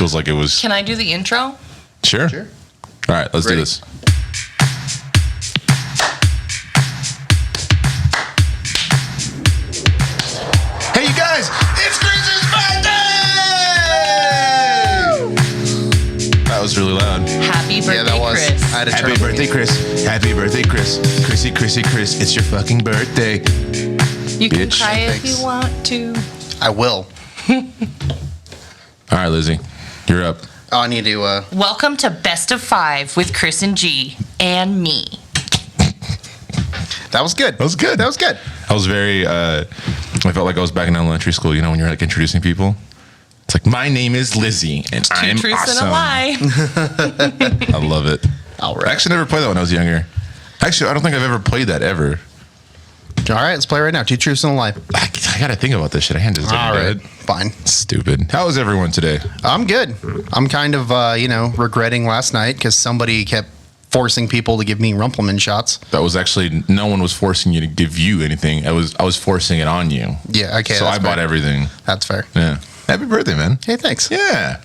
feels like it was. Can I do the intro? Sure. All right, let's do this. Hey, you guys, it's Chris's birthday! That was really loud. Happy birthday, that was. Chris. I had to Happy birthday, Chris. Happy birthday, Chris. Chris. It's your fucking birthday. You can bitch. cry if Thanks. you want to. I will. All right, Lizzy, you're up. Oh, I need to. Welcome to Best of 5 with Chris and G and me. That was good. That was good. I was very, I felt like I was back in elementary school, you know, when you're like introducing people. It's like, my name is Lizzy, and I'm Two truths awesome. and a lie. I love it. All right. I actually never played that when I was younger. Actually, I don't think I've ever played that ever. All right, let's play right now. 2 truths and a lie. I gotta think about this shit. I can't just All right, fine. Stupid. How is everyone today? I'm good. I'm kind of, regretting last night because somebody kept forcing people to give me Rumpelman shots. That was actually, no one was forcing you to give you anything. I was forcing it on you. Yeah, okay. So I that's bought fair. everything. That's fair. Yeah. Happy birthday, man. Hey, thanks. Yeah.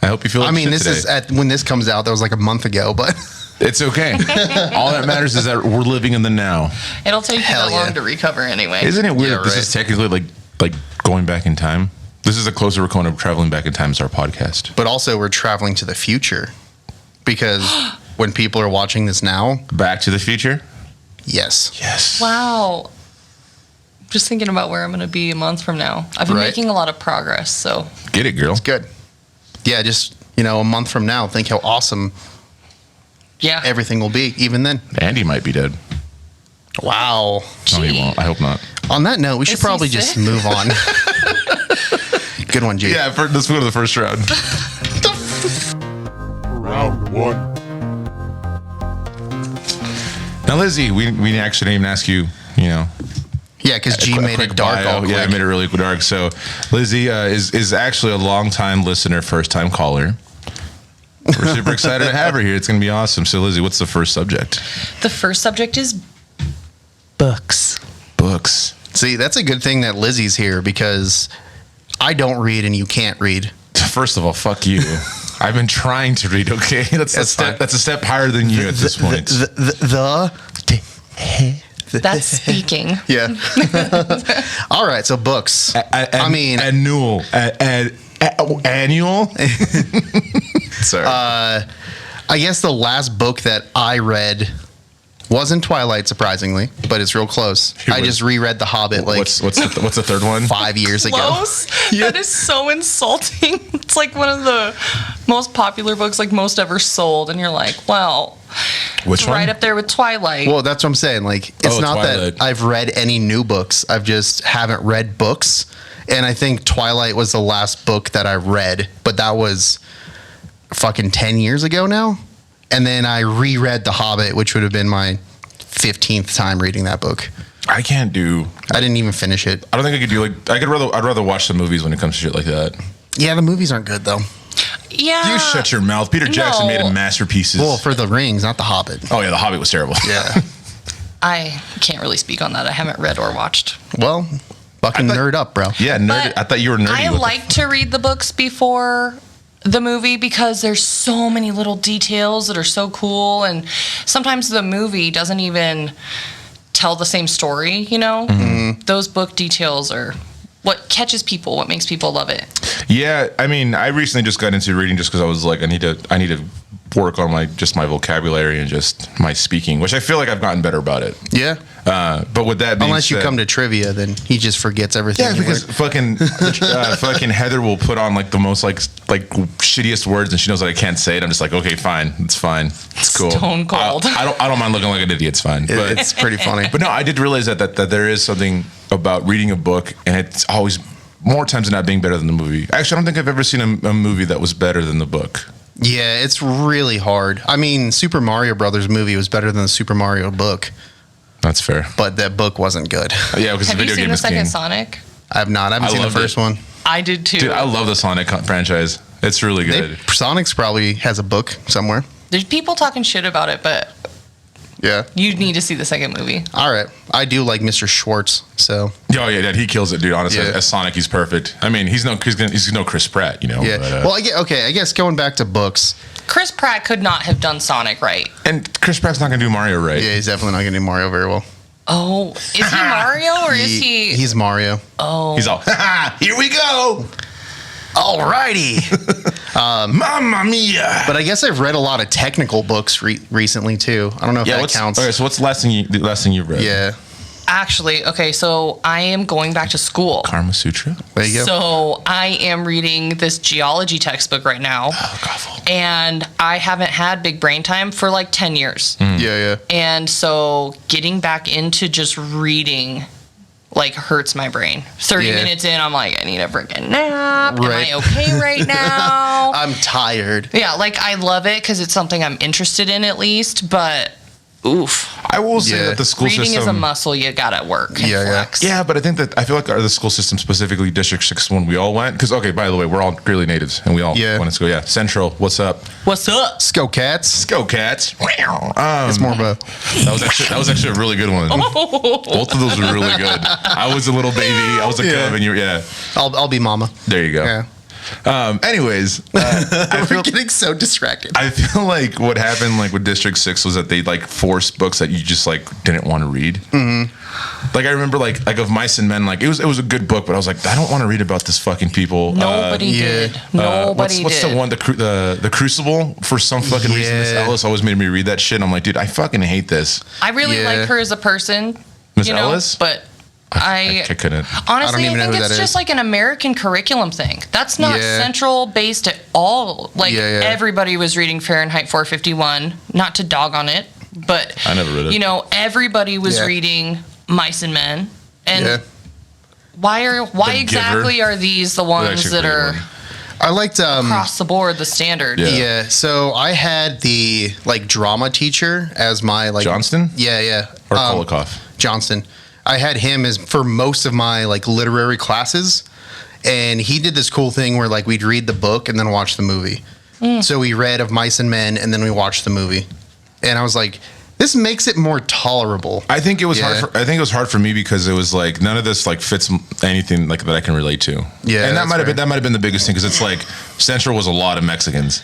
I hope you feel like I mean, shit this today. is when this comes out. That was like a month ago, but It's okay. All that matters is that we're living in the now. It'll take you Hell that long yeah. to recover anyway. Isn't it weird? Yeah, This right. is technically like going back in time. This is a closer recording of traveling back in time as our podcast. but also we're traveling to the future because when people are watching this now, Back to the Future. yes, Yes. Wow. Just thinking about where I'm going to be a month from now. I've been Right. making a lot of progress, so. Get it, girl. good. Yeah, just a month from now, think how awesome Yeah. everything will be. Even then, Andy might be dead. wow. No, he won't. I hope not. On that note, we should Is he probably just sick? move on. Good one, G. Yeah, let's go to the first round. Round one. Now, Lizzy, we actually didn't even ask you, Yeah, because G made quick it dark. bio. All quick. Yeah, I made it really dark. So, Lizzy is actually a long-time listener, first-time caller. We're super excited to have her here. It's going to be awesome. So, Lizzy, what's the first subject? The first subject is books. Books. See, that's a good thing that Lizzie's here because I don't read and you can't read. First of all, fuck you. I've been trying to read. Okay, that's a fine. step. That's a step higher than you at this point. That's speaking. Yeah. All right, so books. I mean, annual. Annual. Sorry. I guess the last book that I read wasn't Twilight, surprisingly, but it's real close. It I was- just reread The Hobbit like what's the third one? 5 years ago. Close? That is so insulting. It's like one of the most popular books, like most ever sold, and you're like, wow. Which It's one? right up there with Twilight. Well, that's what I'm saying. Like, it's Oh, not Twilight. that I've read any new books. I've just haven't read books. And I think Twilight was the last book that I read, but that was fucking 10 years ago now. And then I reread The Hobbit, which would have been my 15th time reading that book. I can't do. I didn't even finish it. I don't think I could do like. I'd rather watch the movies when it comes to shit like that. Yeah, the movies aren't good, though. yeah. You shut your mouth. Peter Jackson no. made a masterpieces. Well, for The Rings, not The Hobbit. Oh yeah, The Hobbit was terrible. Yeah. I can't really speak on that. I haven't read or watched. Well, fucking I thought- nerd up, bro. Yeah, nerd. But I thought you were nerdy. I with it. like to read the books before the movie because there's so many little details that are so cool, and sometimes the movie doesn't even tell the same story, you know? Mm-hmm. Those book details are what catches people, what makes people love it. Yeah, I mean, I recently just got into reading just because I was like, I need to work on my vocabulary and just my speaking, which I feel like I've gotten better about it. Yeah. But with that being Unless you said, come to trivia, then he just forgets everything. yeah, you because learned. fucking Heather will put on like the most like shittiest words, and she knows that I can't say it. I'm just like, okay, fine, it's fine, it's cool. Stone cold. I don't mind looking like an idiot. It's fine. But It's pretty funny. But no, I did realize that there is something about reading a book, and it's always more times than not being better than the movie. Actually, I don't think I've ever seen a movie that was better than the book. Yeah, it's really hard. I mean, Super Mario Brothers movie was better than the Super Mario book, That's fair. but that book wasn't good. Yeah, because the Have you video seen game the is second king. Sonic? I have not. I haven't I seen the loved first it. one. I did too. Dude, I love the Sonic franchise. It's really good. Sonic's probably has a book somewhere. There's people talking shit about it, but Yeah. You need to see the second movie. All right. I do like Mr. Schwartz, so. Oh yeah, he kills it, dude. Honestly, Yeah. as Sonic, he's perfect. I mean, he's no Chris Pratt, you know. Yeah. But, Well, I guess going back to books. Chris Pratt could not have done Sonic right. and Chris Pratt's not gonna do Mario right. Yeah, he's definitely not going to do Mario very well. Oh, is he Mario or is he? He's Mario. Oh, He's all, here we go, Alrighty. Mamma Mia. But I guess I've read a lot of technical books recently too. I don't know if that counts. Okay, so what's the last thing you've read? Yeah. actually, okay. So I am going back to school. Kama Sutra. There you go. So I am reading this geology textbook right now, and I haven't had big brain time for like 10 years. Yeah. And so getting back into just reading like hurts my brain. 30 Yeah. minutes in, I'm like, I need a freaking nap. Right. Am I okay right now? I'm tired. Yeah, like I love it because it's something I'm interested in at least, but oof. I will say Yeah. that the school Reading system is a muscle you gotta work and Yeah, yeah. flex. Yeah, but I feel like the school system, specifically District 6, when we all went, because, okay, by the way, we're all Greeley natives, and we all Yeah. went to school. Yeah, Central, what's up? What's up? Let's go, Cats. Let's go, Cats. It's more of a. That was actually a really good one. Both of those were really good. I was a little baby. I was a Yeah. cub, and yeah. I'll be Mama. There you go. Yeah. Anyways, I We're getting so distracted. I feel like what happened like with District 6 was that they like forced books that you just like didn't want to read. Mm-hmm. Like I remember like of Mice and Men, like it was a good book, but I was like, I don't want to read about this fucking people. Nobody yeah. did. Nobody what's did. the one, the Crucible? For some fucking reason, Miss Yeah. Ellis always made me read that shit. And I'm like, dude, I fucking hate this. I really Yeah. like her as a person. Miss you know, Ellis? But I couldn't. honestly, even I know think who it's that just is. like an American curriculum thing. That's not Yeah. Central based at all. Like Yeah. everybody was reading Fahrenheit 451. Not to dog on it, but I never read it. You know, everybody was Yeah. reading Mice and Men, and Yeah. why The exactly Giver. are these the That's ones actually a that pretty are one. I liked across the board the standard? Yeah. Yeah, so I had the like drama teacher as my like Johnston? Yeah. Or Kolikoff? Johnston. I had him as for most of my like literary classes, and he did this cool thing where like we'd read the book and then watch the movie. So we read of Mice and Men and then we watched the movie, and I was like, this makes it more tolerable. I think it was Yeah. hard. I think it was hard for me because it was like none of this like fits anything like that I can relate to. Yeah, and that that's might have fair. been the biggest thing because it's like Central was a lot of Mexicans.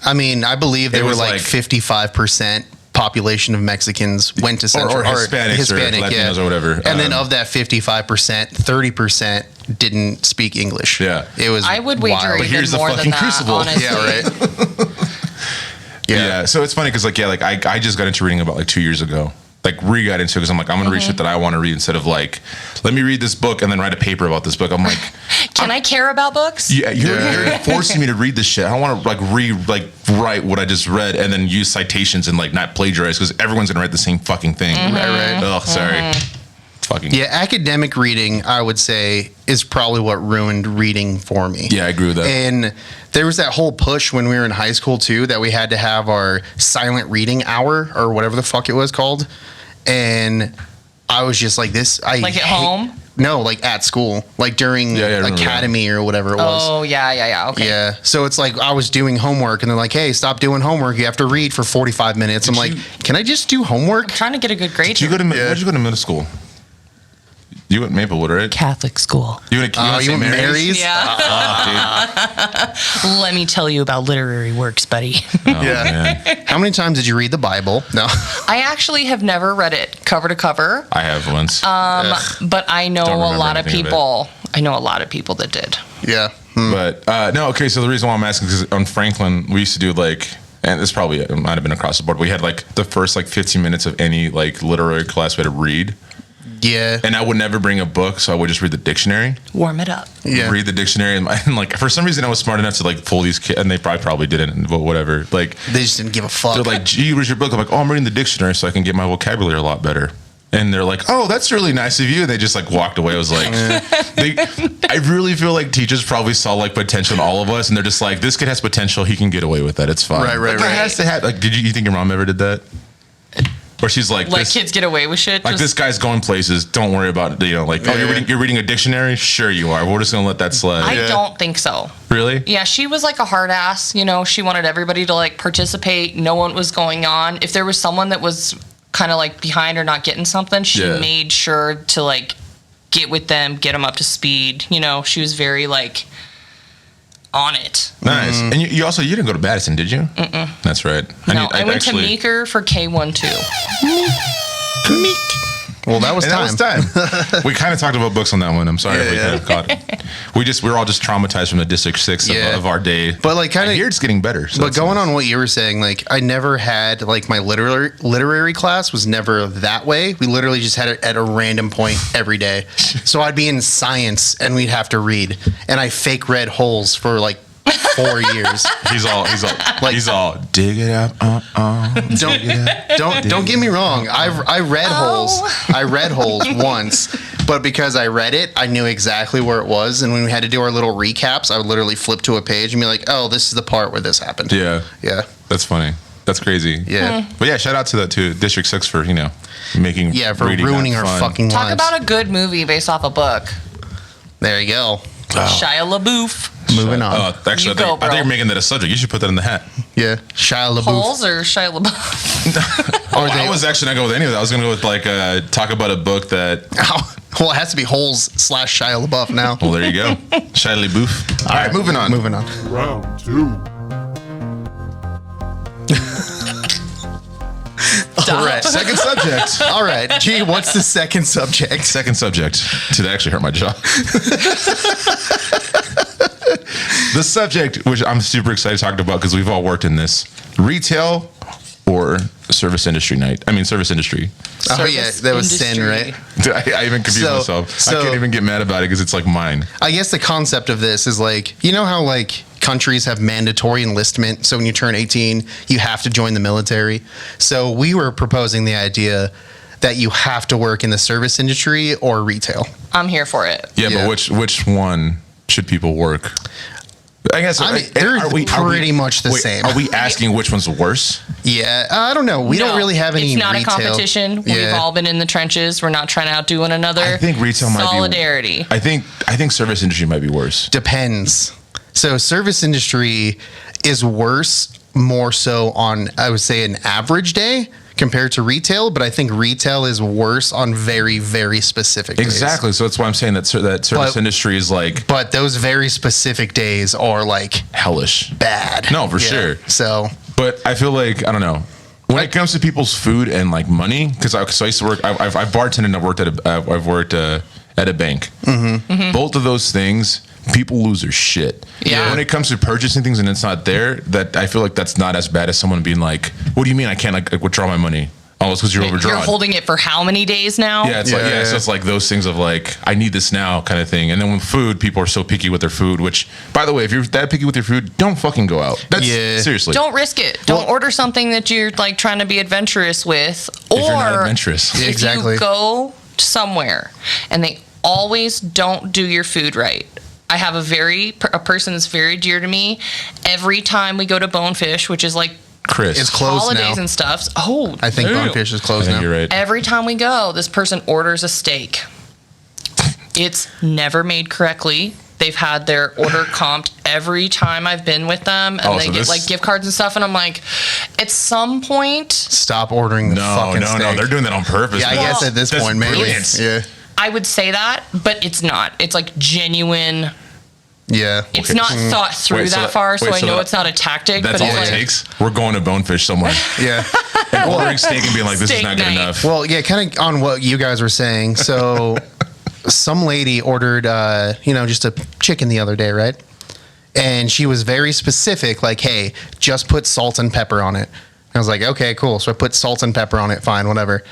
I mean, I believe they It were was like like- 55% population of Mexicans went to Central or Hispanics or Latinos or whatever. And then of that 55%, 30% didn't speak English. Yeah. It was I would wager wild. But even here's the more fucking than that. Crucible. Honestly. Yeah, right. Yeah. So it's funny because I just got into reading about like 2 years ago. Like got into it because I'm like, I'm gonna read shit that I want to read instead of like, let me read this book and then write a paper about this book. I'm like, Can I care about books? yeah, you're Yeah. forcing me to read this shit. I don't want to write what I just read and then use citations and like not plagiarize because everyone's gonna write the same fucking thing. Right. Oh, sorry. Fucking Yeah, academic reading, I would say, is probably what ruined reading for me. Yeah, I agree with that. And there was that whole push when we were in high school, too, that we had to have our silent reading hour or whatever the fuck it was called. And I was just like, this. Like at home? No, like at school, like during Yeah, I remember academy or whatever it was. Oh yeah. Okay. Yeah. So it's like I was doing homework and they're like, hey, stop doing homework. You have to read for 45 minutes. I'm like, can I just do homework? Trying to get a good grade. Did you go to Yeah. where'd you go to middle school? You went Maplewood, right? Catholic school? You went You St. went Mary's? Yeah. Let me tell you about literary works, buddy. Yeah. Man. How many times did you read the Bible? No. I actually have never read it cover to cover, I have once. but I know Don't a remember lot of anything of it. people. I know a lot of people that did. Yeah. But no, okay. So the reason why I'm asking is on Franklin, we used to do like, and this probably it might have been across the board. We had like the first like 15 minutes of any like literary class we had to read, Yeah. and I would never bring a book, so I would just read the dictionary. Warm it up. Yeah. Read the dictionary, and like for some reason I was smart enough to like fool these kids, and they probably didn't, but whatever. Like They just didn't give a fuck. they're like, "Gee, where's your book?" I'm like, "Oh, I'm reading the dictionary so I can get my vocabulary a lot better." And they're like, "Oh, that's really nice of you." And they just like walked away. I was like, I really feel like teachers probably saw like potential in all of us, and they're just like, "This kid has potential. He can get away with that. It's fine." Right, Like, there has to have. Like, you think your mom ever did that? Or she's like, Let this, kids get away with shit. like just- this guy's going places. Don't worry about it. You know, like, oh, you're reading a dictionary. Sure, you are. We're just gonna let that slide. I don't think so. Really? Yeah, she was like a hard ass. You know, she wanted everybody to like participate, know what was going on. If there was someone that was kind of like behind or not getting something, she made sure to like get with them, get them up to speed. You know, she was very like on it. Nice. And you also, you didn't go to Madison, did you? Mm-mm. That's right. I went to Meeker for K1 too. Meek. Well, that was time. We kind of talked about books on that one. I'm sorry if we kind of caught it. We were all just traumatized from the District 6 of our day. But like kind of, I hear it's getting better. So but going on what you were saying, like I never had like my literary class was never that way. We literally just had it at a random point every day. So I'd be in science and we'd have to read, and I fake read holes for like 4 years. He's all dig it up. Don't get me wrong. I read holes. I read holes once, but because I read it, I knew exactly where it was. And when we had to do our little recaps, I would literally flip to a page and be like, "Oh, this is the part where this happened." Yeah. That's funny. That's crazy. Yeah. But yeah, shout out to District 6 for making for ruining our fucking Talk lives. about a good movie based off a book. There you go. Shia LaBeouf. Moving on. Actually, I think you're making that a subject. You should put that in the hat. Yeah, Shia LaBeouf. Holes or Shia LaBeouf? I was actually not going with any of that. I was going to go with like talk about a book that. Well, it has to be Holes / Shia LaBeouf now. Well, there you go. Shia LaBeouf. All right, moving on. Round 2. All right. Second subject. All right. Gee, what's the second subject? Second subject. Did that actually hurt my jaw? The subject, which I'm super excited to talk about because we've all worked in this, retail or service industry night. I mean, service industry. Oh, yeah. That was sin, right? I even confused myself. I can't even get mad about it because it's like mine. I guess the concept of this is like, you know how like countries have mandatory enlistment. So when you turn 18, you have to join the military. So we were proposing the idea that you have to work in the service industry or retail. I'm here for it. Yeah, but which one should people work? I guess they're pretty much the same. Are we asking which one's worse? Yeah, I don't know. We don't really have any. It's not retail. a competition. Yeah. We've all been in the trenches. We're not trying to outdo one another. I think retail might be solidarity. I think service industry might be worse. Depends. So service industry is worse, more so on, I would say, an average day compared to retail, but I think retail is worse on very, very specific days. Exactly. So that's why I'm saying that service industry is like. But those very specific days are like hellish. Bad. No, for sure. So. But I feel like, I don't know. When it comes to people's food and like money, because I used to work, I've bartended and I've worked at a bank. Mm-hmm. Mm-hmm. Both of those things, people lose their shit. Yeah. When it comes to purchasing things and it's not there, that I feel like that's not as bad as someone being like, "What do you mean I can't like withdraw my money?" Oh, it's because you're overdrawn. You're holding it for how many days now? Yeah, it's so it's like those things of like, I need this now kind of thing. And then with food, people are so picky with their food, which, by the way, if you're that picky with your food, don't fucking go out. That's seriously. Don't risk it. Don't order something that you're like trying to be adventurous with. Or if you're not adventurous. Yeah, exactly. If you go somewhere and they always don't do your food right. I have a person that's very dear to me. Every time we go to Bonefish, which is like Chris, it's closed holidays now. And stuff. Oh, I think Bonefish is closed now. You're right. Every time we go, this person orders a steak. It's never made correctly. They've had their order comped every time I've been with them, and they get like gift cards and stuff. And I'm like, at some point, stop ordering the fucking steak. No, they're doing that on purpose. Yeah, I guess at this point, maybe. Brilliant. Yeah. I would say that, but it's not. It's like genuine. Yeah. It's not thought through that far, so I know it's not a tactic. That's but all it's it like, takes. We're going to Bonefish somewhere. Yeah. And ordering steak and being like, this is Steak not good night. enough. Well, yeah, kind of on what you guys were saying. So some lady ordered, just a chicken the other day, right? And she was very specific, like, hey, just put salt and pepper on it. I was like, okay, cool. So I put salt and pepper on it, fine, whatever.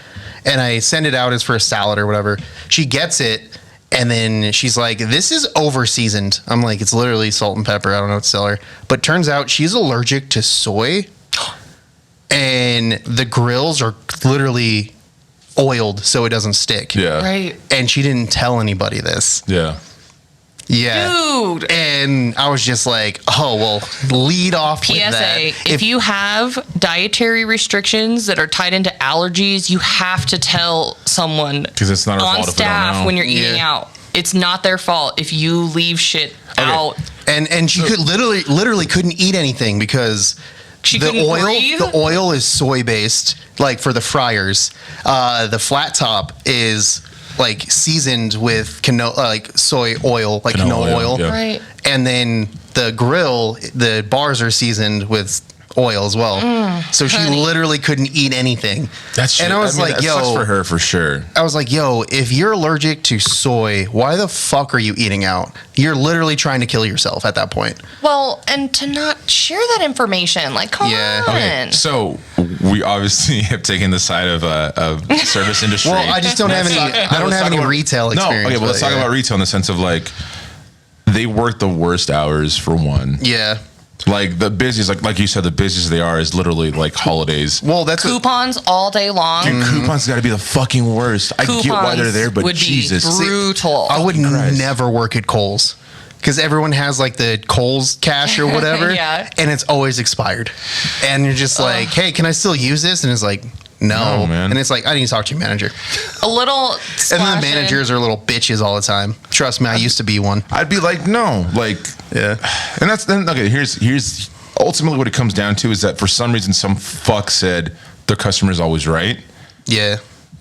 And I send it out as for a salad or whatever. She gets it, and then she's like, this is over-seasoned. I'm like, it's literally salt and pepper. I don't know what to tell her. But turns out she's allergic to soy, and the grills are literally oiled so it doesn't stick. Yeah. right. And she didn't tell anybody this. Yeah. Yeah. Dude. And I was just like, oh, well, lead off with that. PSA, if you have dietary restrictions that are tied into allergies, you have to tell someone 'Cause it's not our on fault if they don't staff know. when you're eating Yeah. out. It's not their fault if you leave shit out. And she could literally couldn't eat anything because The oil is soy based, like for the fryers. The flat top is like seasoned with soy oil, like canola oil. Yeah. Right. And then the grill, the bars are seasoned with oil as well. So she literally couldn't eat anything. That's and I was like, that yo, sucks for her for sure. I was like, yo, if you're allergic to soy, why the fuck are you eating out? You're literally trying to kill yourself at that point. Well, and to not share that information, like, come on. Okay, so we obviously have taken the side of service industry. Well, I just don't have any. I don't have any retail experience. No, okay, well, let's talk about retail in the sense of like they work the worst hours for one. Yeah. Like the busiest, like you said, the busiest they are is literally like holidays. Well, that's coupons all day long. Dude, coupons got to be the fucking worst. I get why they're there, but would Jesus, be brutal. I would never work at Kohl's because everyone has like the Kohl's cash or whatever, yeah, and it's always expired. And you're just like, hey, can I still use this? And it's like, no, man. And it's like, I need to talk to your manager. A little. And then the managers are little bitches all the time. Trust me, I used to be one. I'd be like, no, like, yeah. And that's then okay. Here's ultimately what it comes down to is that for some reason some fuck said the customer's always right. Yeah.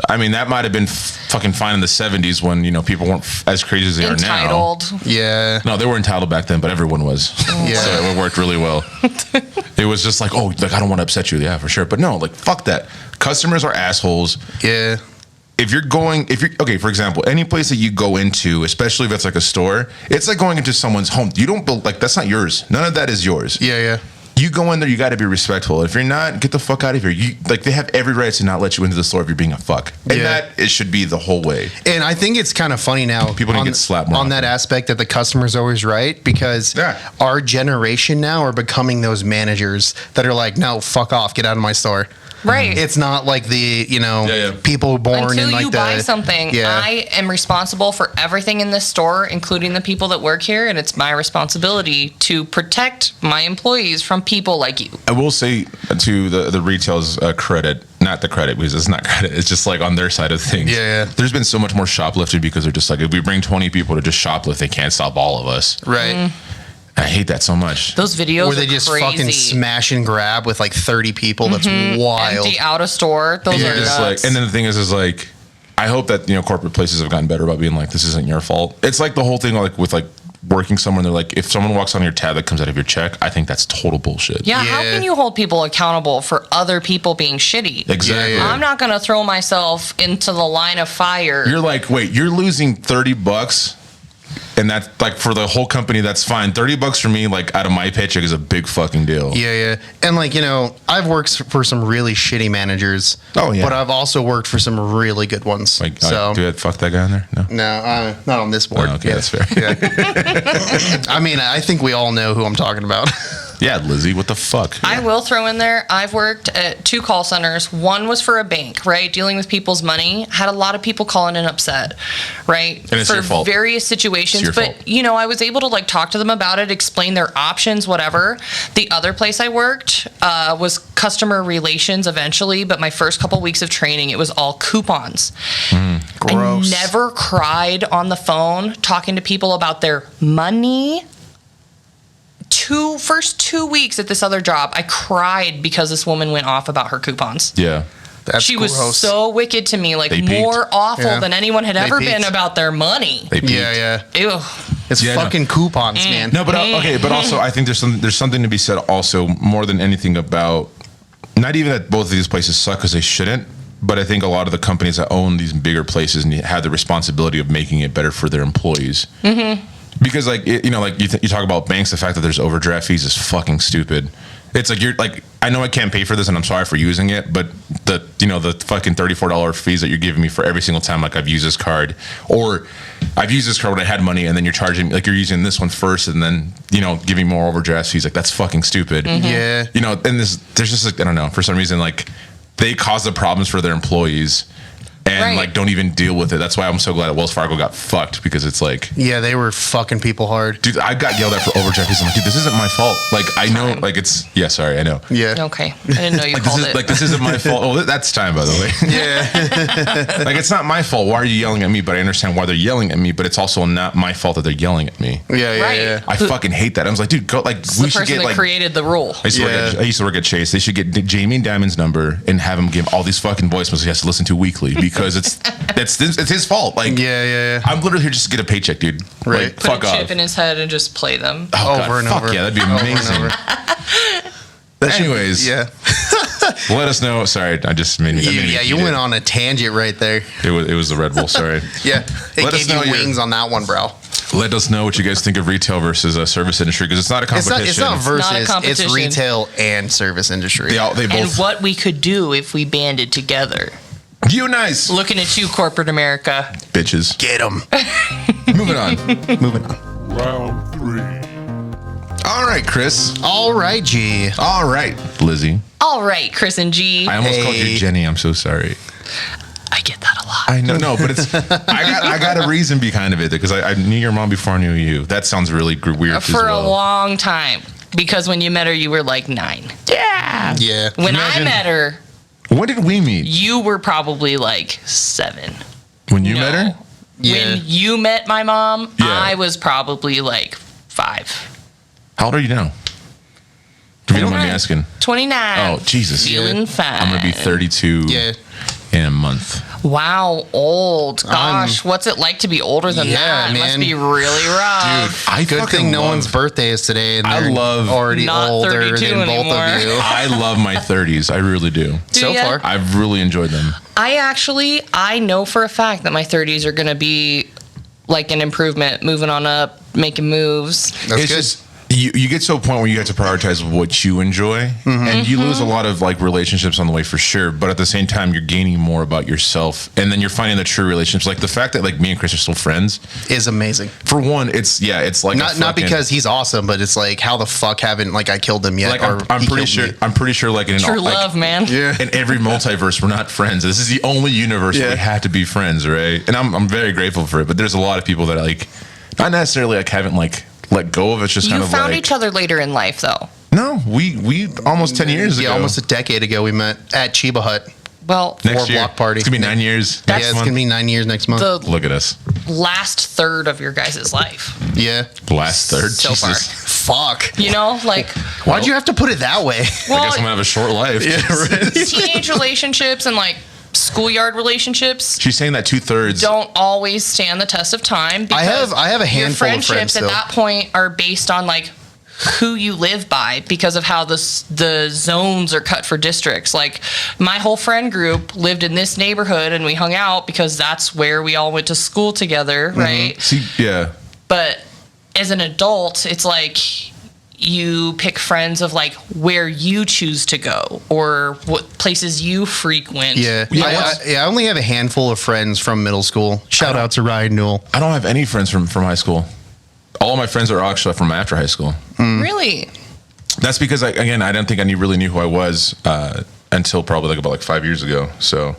I mean, that might have been fucking fine in the 70s when, you know, people weren't as crazy as they are now. Entitled. Yeah. No, they were entitled back then, but everyone was. Yeah. So it worked really well. It was just like, oh, like, I don't want to upset you. Yeah, for sure. But no, like, fuck that. Customers are assholes. Yeah. Okay, for example, any place that you go into, especially if it's like a store, it's like going into someone's home. You don't build, like, that's not yours. None of that is yours. Yeah, yeah. You go in there, you got to be respectful. If you're not, get the fuck out of here. They have every right to not let you into the store if you're being a fuck. And it should be the whole way. And I think it's kind of funny now. People don't get slapped more on that aspect that the customer's always right, because our generation now are becoming those managers that are like, no, fuck off, get out of my store. Right. It's not like the, people born Until in like you buy something, I am responsible for everything in this store, including the people that work here, and it's my responsibility to protect my employees from people like you. I will say to the retail's credit, not the credit because it's not credit, it's just like on their side of things. Yeah. There's been so much more shoplifting because they're just like, if we bring 20 people to just shoplift, they can't stop all of us. Right. I hate that so much. Those videos where they just crazy. Fucking smash and grab with like 30 people. That's wild. Empty out a store. Those are just nuts. like, and then the thing is like, I hope that corporate places have gotten better about being like, this isn't your fault. It's like the whole thing like with like working somewhere. They're like, if someone walks on your tab that comes out of your check, I think that's total bullshit. Yeah, how can you hold people accountable for other people being shitty? Exactly. I'm not going to throw myself into the line of fire. You're like, wait, you're losing $30. And that's like for the whole company, that's fine. $30 for me, like out of my paycheck, is a big fucking deal. Yeah, yeah. And like, I've worked for some really shitty managers. Oh, yeah. But I've also worked for some really good ones. Like, do you fuck that guy in there? No. No, not on this board. Oh, okay, that's fair. Yeah. I mean, I think we all know who I'm talking about. Yeah, Lizzy, what the fuck? I will throw in there, I've worked at 2 call centers. One was for a bank, right? Dealing with people's money. Had a lot of people calling in upset, right? And it's for your fault. Various situations. It's your fault. I was able to like talk to them about it, explain their options, whatever. The other place I worked was customer relations eventually, but my first couple weeks of training, it was all coupons. Gross. I never cried on the phone talking to people about their money. First 2 weeks at this other job, I cried because this woman went off about her coupons. Yeah. She was so wicked to me, like more awful than anyone had ever been about their money. Yeah. Ew. It's fucking coupons, man. No, but okay, but also I think there's something to be said also more than anything about not even that both of these places suck because they shouldn't, but I think a lot of the companies that own these bigger places and have the responsibility of making it better for their employees. Mm-hmm. Because like you talk about banks, the fact that there's overdraft fees is fucking stupid. It's like you're like, I know I can't pay for this and I'm sorry for using it, but the fucking $34 fees that you're giving me for every single time like I've used this card, or I've used this card when I had money and then you're charging like you're using this one first and then giving more overdraft fees, like that's fucking stupid. Mm-hmm. Yeah. And there's just like, I don't know, for some reason like they cause the problems for their employees. and Right. like don't even deal with it. That's why I'm so glad that Wells Fargo got fucked, because it's like, Yeah, they were fucking people hard. dude, I got yelled at for overdraft fees. I'm like, dude, this isn't my fault. Like, I know, like it's, yeah, sorry, I know. Yeah. Okay. I didn't know you Like called this is it. like, this isn't my fault. Oh, that's time, by the way. Yeah. Like, it's not my fault. Why are you yelling at me? But I understand why they're yelling at me. But it's also not my fault that they're yelling at me. Yeah. Right. Yeah. I fucking hate that. I was like, dude, go. Like, It's we the should person get that like. created the rule. I used to work at Chase. They should get Jamie and Diamond's number and have him give all these fucking voicemails he has to listen to weekly, because it's his fault. Like, Yeah. I'm literally here just to get a paycheck, dude. Right. Like, Put fuck a chip off. in his head and just play them. Oh, God, Over and fuck over. yeah, that'd be Over and amazing. over. Anyways, Yeah. let us know. Sorry, I just made me. You went on a tangent right there. It was the Red Bull. Sorry. Yeah. It Let us gave know you your- wings on that one, bro. Let us know what you guys think of retail versus service industry, because it's not a competition. It's not versus. Not a It's competition. retail and service industry. They And both. what we could do if we banded together. You nice Looking at you, corporate America. bitches. Get them. Moving on. Moving on. Round 3. All right, Chris. All right, G. All right, Lizzy. All right, Chris and G. I almost called you Hey. Jenny. I'm so sorry. I get that a lot. I know, no, but it's I got a reason behind of it, because I knew your mom before I knew you. That sounds really weird as For a well. long time. Because when you met her, you were like 9. Yeah. Yeah. When Imagine- I met her, When did we meet? you were probably like 7. When you No. met her? Yeah. When you met my mom, Yeah. I was probably like 5. How old are you now? If you don't mind me 29. asking. 29. Oh, Jesus. Feeling fine. I'm gonna be 32 Yeah. in a month. Wow, old. Gosh, what's it like to be older than Yeah, that? It must man. be really rough. I Good fucking thing no love- one's birthday is today, and I they're love- already Not older 32 than both anymore. of you. I love my 30s. I really do. Do so ya? far. I've really enjoyed them. I know for a fact that my 30s are going to be like an improvement, moving on up, making moves. That's It's good. just you get to a point where you have to prioritize what you enjoy, and you lose a lot of like relationships on the way, for sure. But at the same time, you're gaining more about yourself, and then you're finding the true relationships. Like the fact that like me and Chris are still friends. Is amazing. For one, it's like Not because he's awesome, but it's like, how the fuck haven't like I killed him yet? like or I'm he pretty killed sure me? I'm pretty sure like in True like, love, man. Yeah. in every multiverse we're not friends. This is the only universe where we Yeah. have to be friends, right? And I'm very grateful for it. But there's a lot of people that like not necessarily like haven't like let go of. It's just You kind of found like each other later in life, though. no, we almost 10 years ago. Yeah, almost a decade ago we met at Chiba Hut. Well, next for a year. block party. It's gonna be 9 years. Yeah, next it's month. gonna be 9 years next month. the Look at us. last third of your guys' life. yeah. Last third. So Jesus. Fuck. You know, like, Why'd you have to put it that way? I guess well, I'm gonna have a short life. teenage relationships and like schoolyard relationships She's saying that 2/3. don't always stand the test of time. I have a your handful of friendships friends at still. that point are based on like who you live by because of how the zones are cut for districts. Like my whole friend group lived in this neighborhood and we hung out because that's where we all went to school together, right? See, yeah. But as an adult, it's like you pick friends of like where you choose to go or what places you frequent. Yeah. Yeah, I only have a handful of friends from middle school. Shout out to Ryan Newell. I don't have any friends from high school. All of my friends are actually from after high school. Really? That's because I don't think I really knew who I was until probably about 5 years ago. So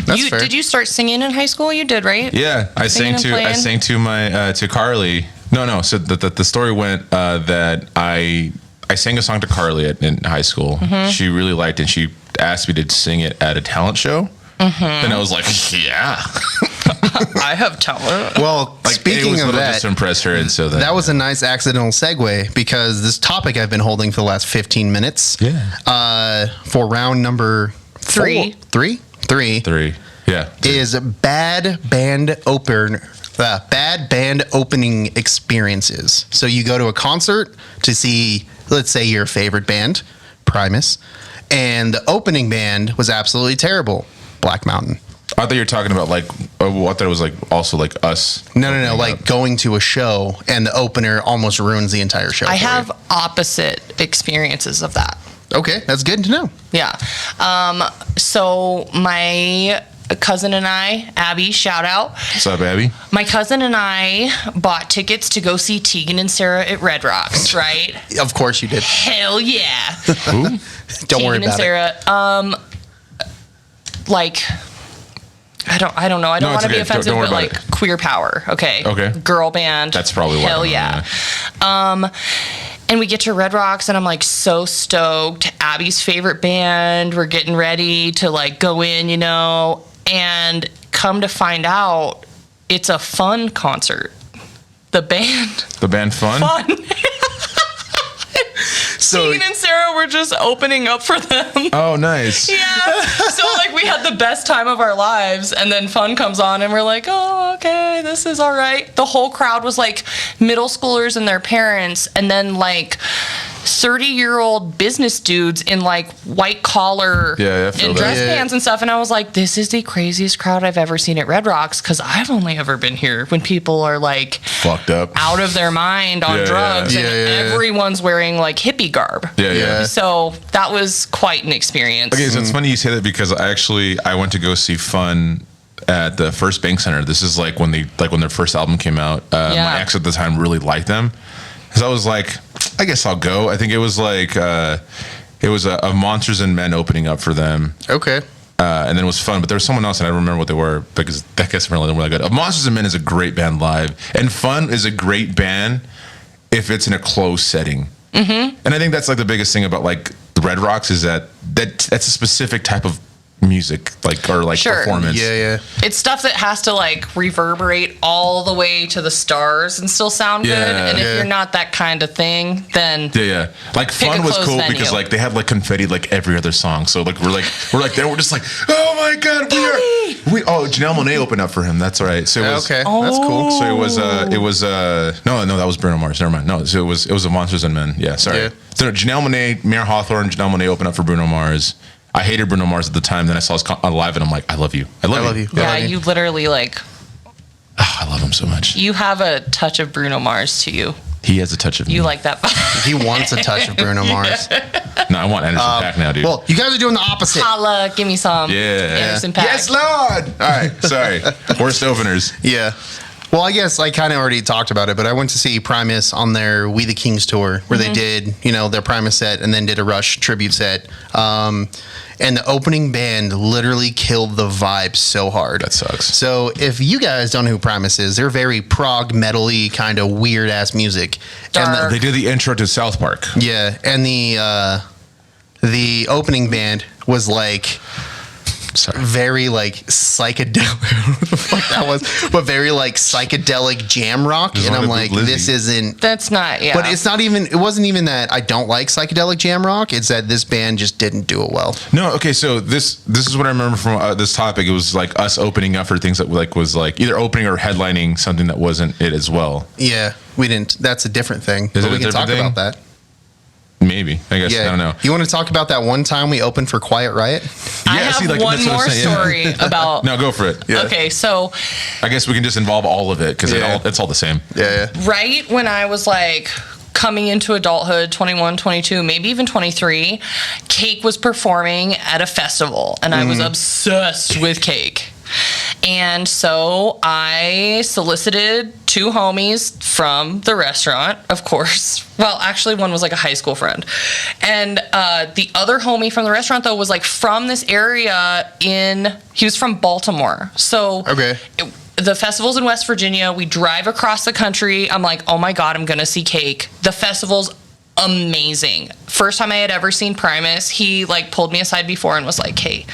That's fair. Did you start singing in high school? You did, right? yeah, I Singing and playing? sang to my to Carly. No. So the story went that I sang a song to Carly in high school. Mm-hmm. She really liked it. And she asked me to sing it at a talent show, Mm-hmm. and I was like, yeah. I have talent. Well, Like, it speaking was of little that, just to impress her, and so that was a nice accidental segue because this topic I've been holding for the last 15 minutes. Yeah. For round number Three. Three three. Yeah. is bad band opening experiences. So you go to a concert to see, let's say, your favorite band, Primus, and the opening band was absolutely terrible, Black Mountain. I thought you were talking about I thought it was also like us. No, opening like up. going to a show and the opener almost ruins the entire show. I for you. have opposite experiences of that. Okay, that's good to know. Yeah. So my cousin and I, Abby, shout out. What's up, Abby? My cousin and I bought tickets to go see Tegan and Sarah at Red Rocks, right? Of course you did. Hell yeah. Who? Don't worry Tegan and about it. Sarah. Like I don't know. I don't want to be offensive, but like Queer Power. Okay. Girl band. That's probably what. Hell yeah. And we get to Red Rocks, and I'm like so stoked. Abby's favorite band. We're getting ready to like go in, you know, and come to find out, it's a Fun concert. The band Fun? So Dean and Sarah were just opening up for them. Oh, nice. Yeah. So like we had the best time of our lives, and then Fun comes on, and we're like, oh, okay, this is all right. The whole crowd was like middle schoolers and their parents, and then like 30-year-old business dudes in like white collar and dress pants and stuff. And I was like, this is the craziest crowd I've ever seen at Red Rocks, because I've only ever been here when people are like fucked up, out of their mind on drugs, and everyone's wearing like hippie garb. So that was quite an experience. Okay, so it's funny you say that, because I went to go see Fun at the First Bank Center. This is like when their first album came out. My ex at the time really liked them, so I was like, I guess I'll go. I think it was like it was a Monsters and Men opening up for them. Okay. And then it was Fun, but there was someone else, and I don't remember what they were, because that gets really good. Monsters and Men is a great band live, and Fun is a great band if it's in a closed setting. Mm-hmm. And I think that's like the biggest thing about like the Red Rocks, is that's a specific type of music, like, or like performance. It's stuff that has to like reverberate all the way to the stars and still sound good. And if you're not that kind of thing, then like Fun was cool venue, because like they had like confetti like every other song. So like we're there, we're just like, oh my god, Janelle Monáe opened up for him. That's all right. So it was, that's cool. So it was no, that was Bruno Mars. Never mind. No, so it was a Monsters and Men. Yeah, sorry. So Janelle Monáe, Mayor Hawthorne, Janelle Monáe opened up for Bruno Mars. I hated Bruno Mars at the time. Then I saw his live, and I'm like, I love you. I love you. Yeah, you literally like. Oh, I love him so much. You have a touch of Bruno Mars to you. He has a touch of me. You like that vibe. He wants a touch of Bruno Mars. No, I want Anderson .Paak now, dude. Well, you guys are doing the opposite. Holla, give me some. Anderson .Paak. Yes, Lord. All right, sorry. Worst openers. Yeah. Well, I guess I kind of already talked about it, but I went to see Primus on their We the Kings tour, where they did, their Primus set and then did a Rush tribute set. And the opening band literally killed the vibe so hard. That sucks. So if you guys don't know who Primus is, they're very prog metal-y kind of weird ass music. Dark. They did the intro to South Park. Yeah, and the opening band was like very like psychedelic. What the fuck that was? But very like psychedelic jam rock. And I'm like, Lizzy. this isn't. That's not. Yeah. But it's not even. It wasn't even that I don't like psychedelic jam rock. It's that this band just didn't do it well. No. Okay. So this is what I remember from this topic. It was like us opening up for things that like was like either opening or headlining something that wasn't it as well. Yeah, we didn't. That's a different thing. Is it we a can different talk thing? about that. Maybe. I guess. I don't know. You want to talk about that one time we opened for Quiet Riot? I have one more story about. No, go for it. Yeah. Okay, so. I guess we can just involve all of it, because it's all the same. Yeah. Right when I was like coming into adulthood, 21, 22, maybe even 23, Cake was performing at a festival, and I was obsessed with Cake. And so I solicited two homies from the restaurant, of course. Well, actually, one was like a high school friend. And the other homie from the restaurant, though, was like from this area he was from Baltimore. So the festival's in West Virginia. We drive across the country. I'm like, oh my God, I'm going to see Cake. The festival's amazing. First time I had ever seen Primus, he like pulled me aside before and was like, hey,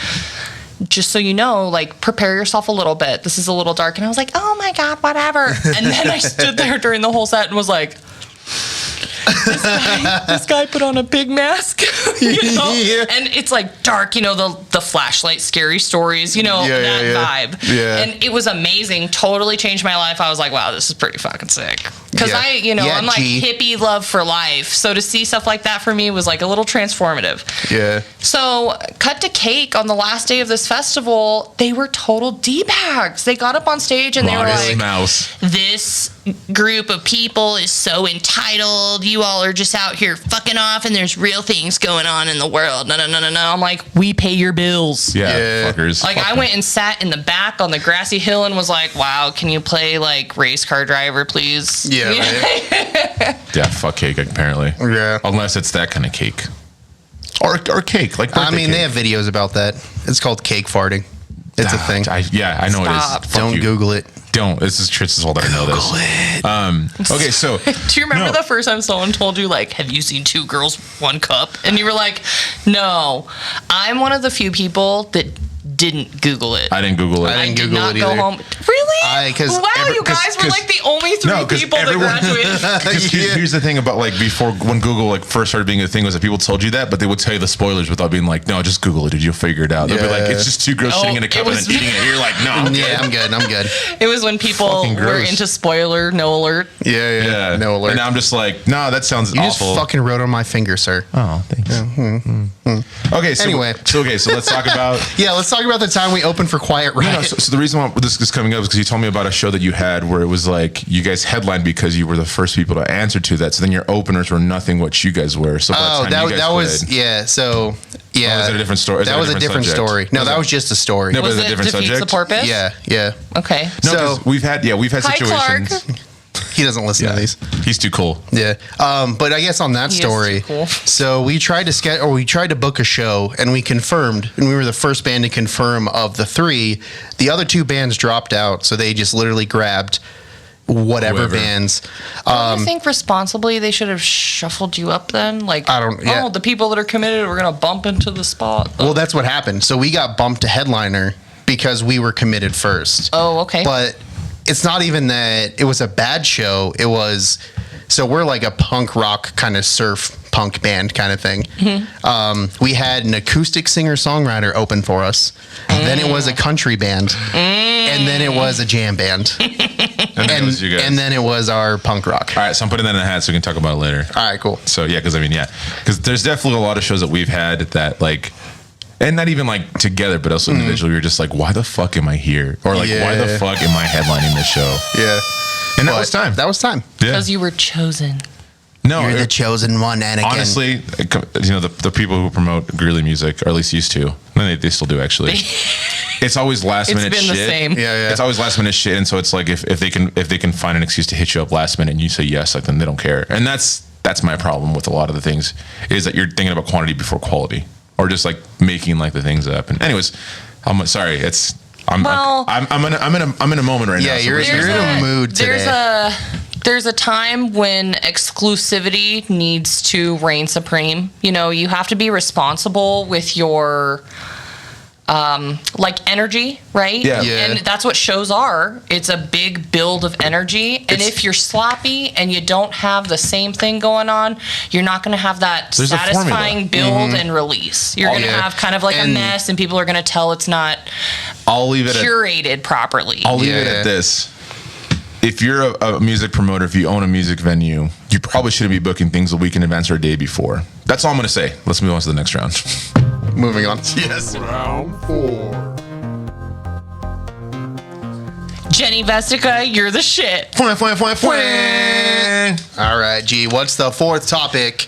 just so you know, like, prepare yourself a little bit. This is a little dark. And I was like, oh my God, whatever. And then I stood there during the whole set and was like, this guy put on a big mask. And it's like dark, the flashlight, scary stories, that vibe. Yeah. And it was amazing. Totally changed my life. I was like, wow, this is pretty fucking sick. Because I'm like hippie love for life. So to see stuff like that for me was like a little transformative. Yeah. So cut to Cake on the last day of this festival, they were total D-bags. They got up on stage and they were like, this group of people is so entitled. You all are just out here fucking off, and there's real things going on in the world. No. I'm like, we pay your bills. Yeah. Fuckers. Like, I went and sat in the back on the grassy hill and was like, wow, can you play like Race Car Driver, please? Yeah. Right. Yeah. Fuck Cake, apparently. Yeah. Unless it's that kind of cake. Or cake, like I mean, cake. they have videos about that. It's called cake farting. It's a thing. I know Stop. it is. Fuck Don't you. Google it. Don't. This is Tritz's fault that I know this. Okay, so Do you remember the first time someone told you, like, have you seen Two Girls, One Cup? And you were like, no. I'm one of the few people that didn't Google it. I didn't Google it. I didn't did Google not it go either. home. Really? Wow, you guys were like the only three people that graduated. Because here's the thing about like before when Google like first started being a thing was that people told you that, but they would tell you the spoilers without being like, no, just Google it, dude. You'll figure it out. They'll be like, it's just two girls sitting in a cup and then eating it. You're like, no, I'm good. I'm good. It was when people were into spoiler, no alert. Yeah. No alert. And now I'm just like, no, that sounds You awful. just fucking wrote on my finger, sir. Oh, thanks. Okay, so Anyway. so let's talk about. Let's talk about the time we opened for Quiet Riot. No, so the reason why this is coming up is because you told me about a show that you had where it was like you guys headlined because you were the first people to answer to that. So then your openers were nothing what you guys were. So by the time you guys was played, So was it a different story? That was a different story. No, that was just a story. No, but Was it's a it different Defeats subject. the Porpoise? Yeah. Okay. No, So- 'cause we've had Hi, situations. Clark. He doesn't listen to these. He's too cool. Yeah. But I guess on that He is story, too cool. so we tried to book a show and we confirmed, and we were the first band to confirm of the three. The other two bands dropped out, so they just literally grabbed whatever Whoever. bands. Don't you think responsibly they should have shuffled you up then? Like, I don't- yeah. the people that are committed, we're going to bump into the spot. Well, that's what happened. So we got bumped to headliner because we were committed first. Oh, okay. But it's not even that it was a bad show. It was, so we're like a punk rock kind of surf punk band kind of thing. We had an acoustic singer-songwriter open for us. Then it was a country band. And then it was a jam band. And then it was you guys. And then it was our punk rock. All right, so I'm putting that in a hat so we can talk about it later. All right, cool. So yeah, because there's definitely a lot of shows that we've had that like, and not even like together, but also individually, you're just like, why the fuck am I here? Or like, why the fuck am I headlining this show? Yeah. And that was time. That was time. Yeah. Because you were chosen. No, You're the chosen one, Anakin. honestly, the people who promote Greeley music, or at least used to, and they still do actually. It's always last minute It's shit. been the same. Yeah. It's always last minute shit, and so it's like if they can find an excuse to hit you up last minute and you say yes, like then they don't care. And that's my problem with a lot of the things is that you're thinking about quantity before quality, or just like making like the things up. And anyways, I'm sorry. I'm in a moment right now. Yeah, so you're we're- in a mood today. There's a time when exclusivity needs to reign supreme. You have to be responsible with your like energy, right? Yeah. And that's what shows are. It's a big build of energy. And if you're sloppy and you don't have the same thing going on, you're not going to have that There's a formula. satisfying build and release. You're going to have kind of like a mess, and people are going to tell it's not I'll leave it curated properly. I'll leave it at this. If you're a music promoter, if you own a music venue, you probably shouldn't be booking things a week in advance or a day before. That's all I'm going to say. Let's move on to the next round. Moving on. Yes. Round 4. Jenny Vestica, you're the shit. All right, G, what's the fourth topic?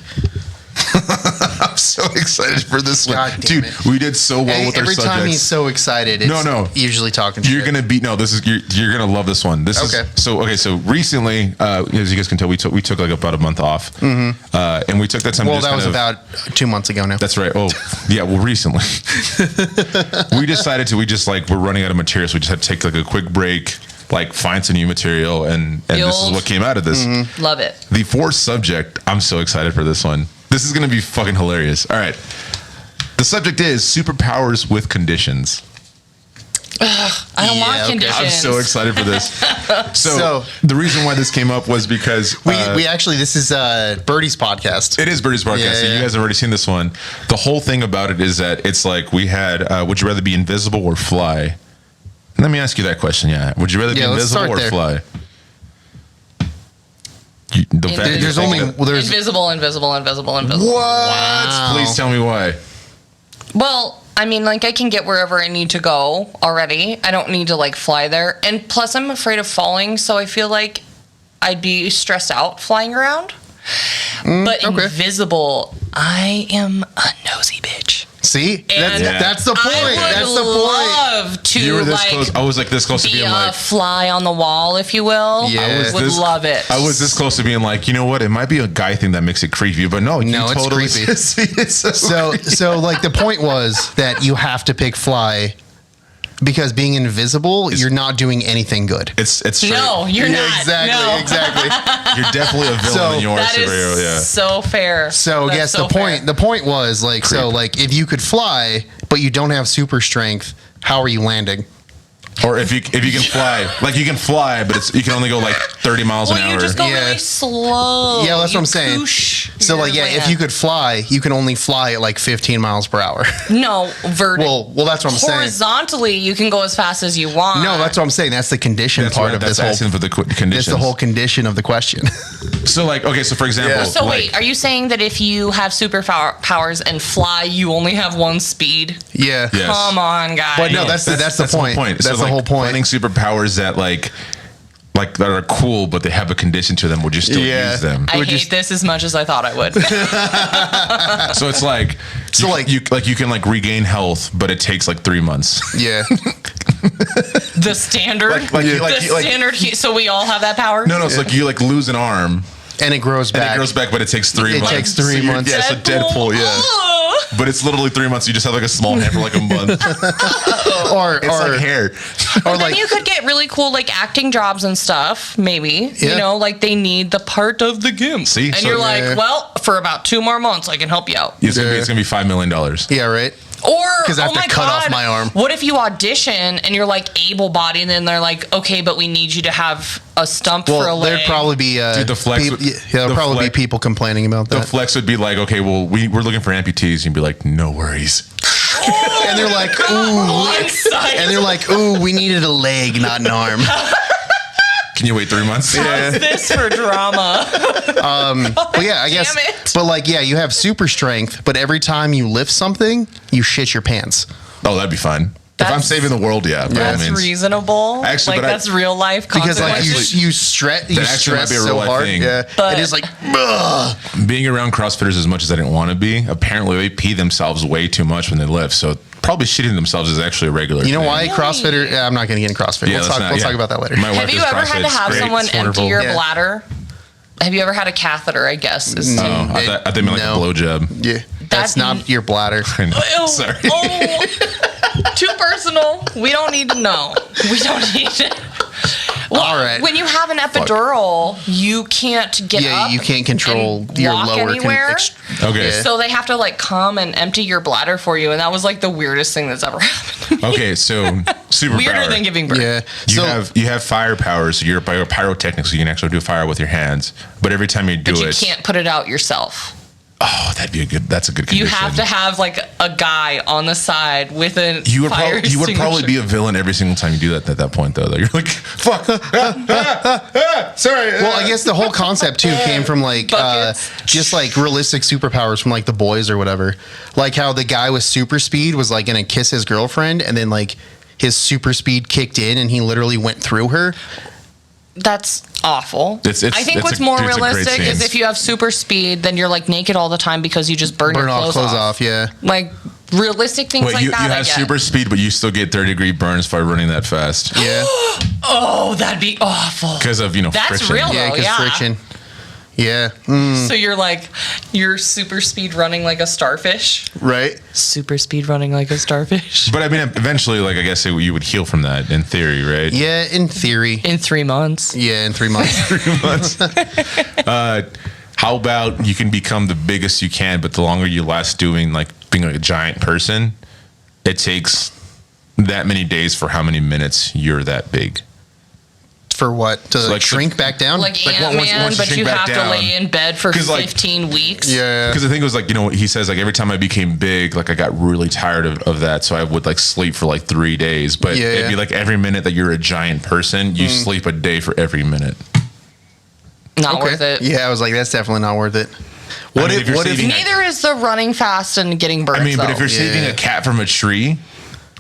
I'm so excited for this one. God damn Dude, it. we did so well with our Every subjects. time he's so excited, it's No. usually talking You're shit. gonna beat this is you're gonna love this one. This Okay. is so recently, as you guys can tell, we took like about a month off, and we took that time. Well, to just that was kind of- about 2 months ago now. That's right. Oh, yeah. Well, recently, we decided we're running out of material, so we just had to take like a quick break, like find some new material, and this is Build. what came out of this. Love it. The fourth subject. I'm so excited for this one. This is gonna be fucking hilarious. All right. The subject is superpowers with conditions. I don't want okay. conditions. I'm so excited for this. So the reason why this came up was because we actually, this is Birdie's podcast. it is Birdie's podcast. So you Yeah. guys have already seen this one. The whole thing about it is that it's like we had, would you rather be invisible or fly? Let me ask you that question. Yeah. Would you rather be Yeah, let's invisible start or there. fly? There's only invisible. What? Please tell me why. Well, I mean, like, I can get wherever I need to go already. I don't need to, like, fly there. And plus, I'm afraid of falling, so I feel like I'd be stressed out flying around. But okay. invisible, I am a nosy bitch. See, And that's the point. I would love to, You were this like, close. I was like this close to be being a like, fly on the wall, if you will. Yeah. I was would love it. I was this close to being like, you know what? It might be a guy thing that makes it creepy, but no, you No, it's totally creepy. it's so So like the point was that you have to pick fly Because being invisible, you're not doing anything good. It's straight. No, you're not. Exactly, No. exactly. You're definitely a villain in your That superhero. is Yeah. so fair. So That's yes, so the point. fair. The point was like, so like, if you could fly, but you don't have super strength, how are you landing? Or if you can fly, like you can fly, but you can only go like 30 miles an Well, hour. you just go Yeah. really slow. Yeah, that's what You I'm saying. koosh So your like, yeah, if land. you could fly, you can only fly at like 15 miles per hour. No, vertical. well, that's what I'm saying. Horizontally, you can go as fast as you want. No, that's what I'm saying. That's the condition That's part what- of that's this whole. asking for the conditions. That's the whole condition of the question. So like, okay, so for example, Yeah. So like, wait, are you saying that if you have powers and fly, you only have one speed? Yeah. Yes. Come on, guys. But no, that's the point. That's So, the like, whole point. Finding superpowers that like that are cool, but they have a condition to them. Would you still Yeah. use them? I would hate just- this as much as I thought I would. So it's like, So, you can like regain health, but it takes like 3 months. Yeah. The standard, standard. So we all have that power. No, it's like you like lose an arm And it grows and back. it grows back, but it takes 3 months. It takes 3 you're- months. Yeah, so Deadpool, yeah. Ugh. But it's literally 3 months. You just have like a small hand for like a month. It's Or like hair. or Then like you could get really cool like acting jobs and stuff. Maybe Yeah. you know, like they need the part of the gimp. See? and So- you're like, Yeah. well, for about 2 more months, I can help you out. It's gonna be $5 million. yeah, right. Or 'Cause I have oh to my cut off God, my arm. What if you audition and you're like able-bodied, and then they're like, okay, but we need you to have a stump for a Well, leg. there'd probably be Dude, the flex peop- would- yeah, there'll the probably flex- be people complaining about The that. flex would be like, okay, well, we're looking for amputees. You'd be like, no worries. And they're like, ooh. On site. And they're like, ooh, we needed a leg, not an arm. Can you wait 3 months? How's this for drama? But yeah, I guess. Damn it. But like, yeah, you have super strength, but every time you lift something, you shit your pants. Oh, that'd be fun. If I'm That's- saving the world, yeah. By all That's means. reasonable. Actually, like but I- that's real life Because like consequences. you stress, you That actually might stress be a real so life hard. thing. Yeah, But- it is like, ugh. Being around CrossFitters as much as I didn't want to be, apparently they pee themselves way too much when they lift. So probably shitting themselves is actually a regular You know thing. why CrossFitter? Yeah, I'm not going to get in CrossFit. Yeah, We'll talk about that later. My wife Have you does ever had CrossFit. to It's have great. someone It's empty wonderful. your Yeah. bladder? Have you ever had a catheter? I guess. Is No. Oh, I thought they meant like No. a blowjob. Yeah, that's That- not your bladder. Ew. Sorry. Oh, too personal. We don't need to know. We don't need to. Well, All right. When you have an epidural, you can't get Yeah, up. you can't control and your walk lower. anywhere. Okay. Yeah. So they have to like come and empty your bladder for you, and that was like the weirdest thing that's ever happened. Okay, so superpower. Weirder than giving birth. Yeah. You have fire powers. So you're a pyrotechnic, so you can actually do fire with your hands. But every time you do But you it, can't put it out yourself. oh, that's a good condition. You have to have like a guy on the side with a You would, fire you would probably be extinguisher. a villain every single time you do that. At that point, though, you're like, "Fuck, sorry." Well, I guess the whole concept too came from like Buckets. just like realistic superpowers from like The Boys or whatever. Like how the guy with super speed was like gonna kiss his girlfriend, and then like his super speed kicked in, and he literally went through her. That's awful. It's- I think it's what's a- more it's a great realistic is scene. if you have super speed, then you're like naked all the time because you just burn your Burn all clothes clothes off. Yeah. Like realistic things Wait, like you that. I have get. super speed, but you still get 30-degree burns by running that fast Yeah. Oh, that'd be awful. because of That's friction. real. Yeah, because yeah. friction. Yeah. Mm, So you're super speed running like a starfish. right. Super speed running like a starfish. But I mean, eventually, like I guess you would heal from that in theory, right? Yeah, in theory. In 3 months. Yeah, in 3 months. How about you can become the biggest you can, but the longer you last doing like being like a giant person, it takes that many days for how many minutes you're that big. For what? To like shrink back down? Like Like, Ant-Man, once you but shrink you back have to down- lay in bed for 'Cause, like- 15 weeks. yeah. Because the thing was like, he says like every time I became big, like I got really tired of that. So I would like sleep for like 3 days. But Yeah, it'd yeah. be like every minute that you're a giant person, you sleep a day for every minute. Not worth it. Yeah, I was like, that's definitely not worth it. I What mean, if? if you're What if? saving- Neither is the running fast and getting burnt. I mean, but though. if you're saving Yeah. a cat from a tree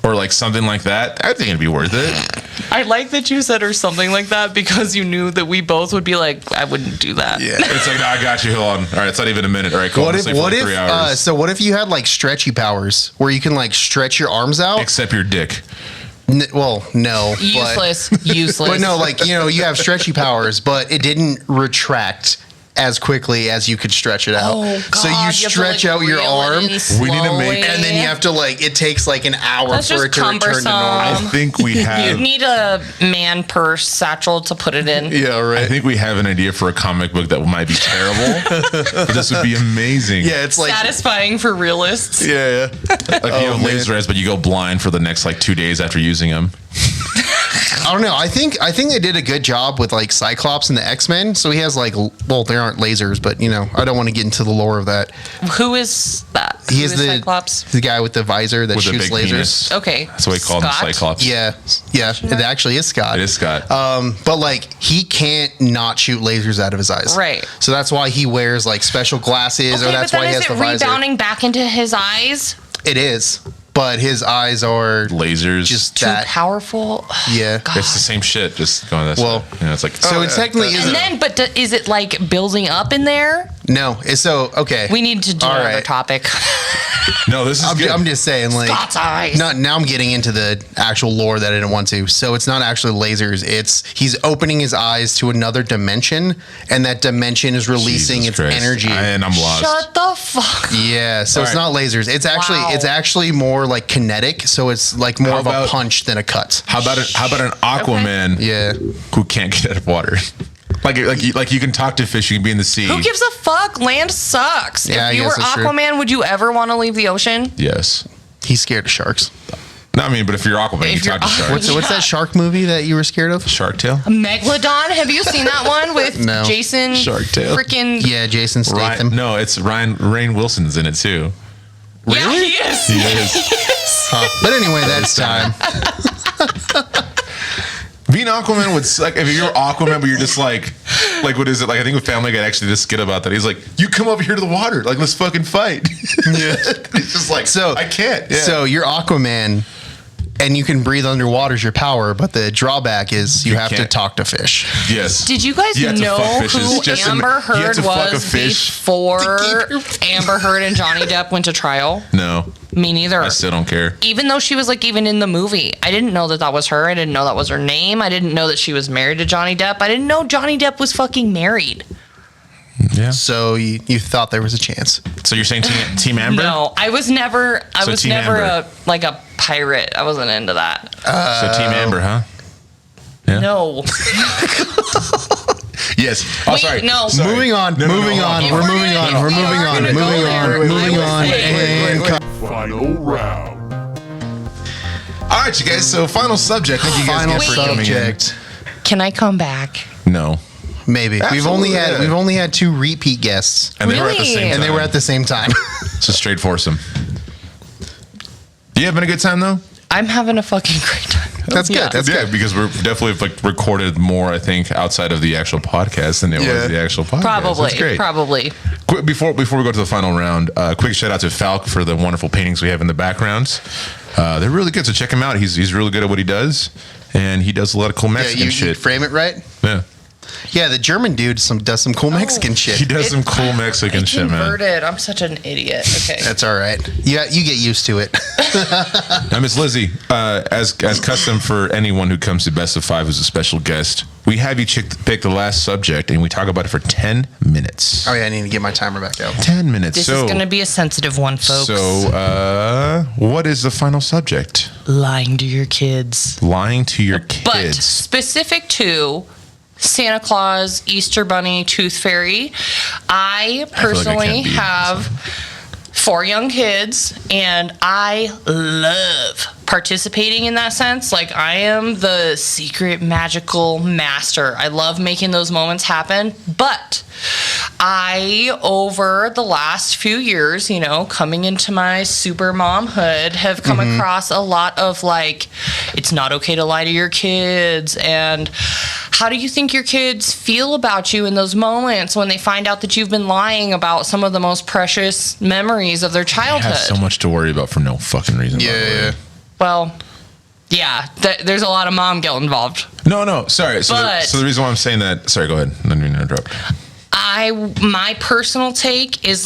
or like something like that, I think it'd be worth it. I like that you said or something like that because you knew that we both would be like, I wouldn't do that. Yeah. It's like, no, I got you. Hold on. All right, it's not even a minute. All right, cool. What I'm if? gonna sleep What for if? 3 hours. So what if you had like stretchy powers where you can like stretch your arms out? Except your dick. Well, no. Useless. Useless. But no, like you have stretchy powers, but it didn't retract as quickly as you could stretch it out. Oh, God, so you stretch out your arm, We need to make- and then you have to it takes like an hour That's for just it to return to cumbersome. I normal. think we You have. need a man purse satchel to put it in. Yeah, right. I think we have an idea for a comic book that might be terrible, but this would be amazing. Yeah, it's like Satisfying for realists. yeah. Like you have man. laser eyes, but you go blind for the next 2 days after using them. I don't know. I think they did a good job with Cyclops and the X-Men. So he has there aren't lasers, but I don't want to get into the lore of that. Who is that? He Who is Cyclops. the guy with the visor that With a shoots big lasers. penis. Okay. That's why we call him Scott? Cyclops. Yeah, it actually is Scott. It is Scott. But he can't not shoot lasers out of his eyes. Right. So that's why he wears special glasses, or Okay, that's but why then he is has it the visor. rebounding back into his eyes? It is, but his eyes are Lasers. just Too that. powerful. Yeah. God. It's the same shit, just going this Well, way. It's like, So it technically And isn't. then, but is it building up in there? No, it's okay. We need to do All another right. topic. no, this is good. I'm just saying, Scott's eyes. now I'm getting into the actual lore that I didn't want to. So it's not actually lasers. It's he's opening his eyes to another dimension, and that dimension is releasing Jesus its Christ. energy. And I'm lost. Shut the fuck. Yeah, so it's All not lasers. It's actually Wow. it's actually more kinetic. So it's more How of a about- punch than a cut. How about an Aquaman Yeah. who can't get out of water? Like you can talk to fish, you can be in the sea. Who gives a fuck? Land sucks. Yeah, I if you guess were that's true. Aquaman, would you ever want to leave the ocean? Yes. He's scared of sharks. No, I mean, but if you're Aquaman, If you you're talk to sharks. What's that shark movie that you were scared of? Shark Tale? Megalodon? Have you seen that one with No. Jason? Shark Tale. Freaking. Yeah, Jason Statham. Ryan, no, it's Rainn Wilson's in it too. Yeah, he is. He is. Huh. But anyway, that's time. Being Aquaman would suck if you're Aquaman, but you're just what is it? I think a Family Guy actually did a skit about that. He's like, you come over here to the water, let's fucking fight. Yeah. It's just I can't. Yeah. So you're Aquaman, and you can breathe underwater is your power, but the drawback is you have to can't. talk to fish. yes. Did you guys You have to know fuck fishes. who Just Amber you have Heard to fuck a was fish. before Amber Heard and Johnny Depp went to trial? No, Me neither. I still don't care. Even though she was even in the movie, I didn't know that was her. I didn't know that was her name. I didn't know that she was married to Johnny Depp. I didn't know Johnny Depp was fucking married. Yeah. So you thought there was a chance. So you're saying Team Amber? No, I was never. I So was Team never Amber. a pirate. I wasn't into that. So Team Amber, huh? Yeah. No. Yes. Oh, Wait, sorry. no. Sorry. Moving on. No, no, no, moving hold on. If We're we're moving gonna- on. if We're we are moving on. gonna go Moving there, on. I Moving would on. say- And Final round. All right, you guys. So final subject. Thank you guys final again for coming in. subject. Can I come back? No. Maybe Absolutely, yeah. we've only had 2 repeat guests, And they were at the Really? same time. and they were at the same time. So straight foursome. You having a good time though? I'm having a fucking great time. That's good. Yeah. That's yeah, good. because we're definitely recorded more, I think, outside of the actual podcast than it Yeah. was the actual podcast. Probably. That's great. Probably. Quick, before we go to the final round, quick shout out to Falk for the wonderful paintings we have in the backgrounds. They're really good, so check him out. He's really good at what he does, and he does a lot of cool Yeah, Mexican you shit. frame it right. Yeah, Yeah, the German dude does some cool Mexican he shit. does some cool Mexican shit, man. Converted. I'm such an idiot. Okay. That's all right. Yeah, you get used to it. Now, Miss Lizzy, as custom for anyone who comes to Best of Five as a special guest, we have you pick the last subject, and we talk about it for 10 minutes. Oh yeah, I need to get my timer back out. 10 minutes. This so, is going to be a sensitive one, folks. So, what is the final subject? Lying to your kids. Lying to your But kids. specific to Santa Claus, Easter Bunny, Tooth Fairy, I I personally can't be, have 4 young kids, and I love participating in that sense. I am the secret magical master. I love making those moments happen, but I, over the last few years, coming into my super momhood, have come across a lot of it's not okay to lie to your kids, and how do you think your kids feel about you in those moments when they find out that you've been lying about some of the most precious memories of their I childhood? have so much to worry about for no fucking reason. by the way. Yeah. Well, yeah, there's a lot of mom guilt involved. No, sorry. So, But- so the reason why I'm saying that, sorry, go ahead. I didn't mean to interrupt. My personal take is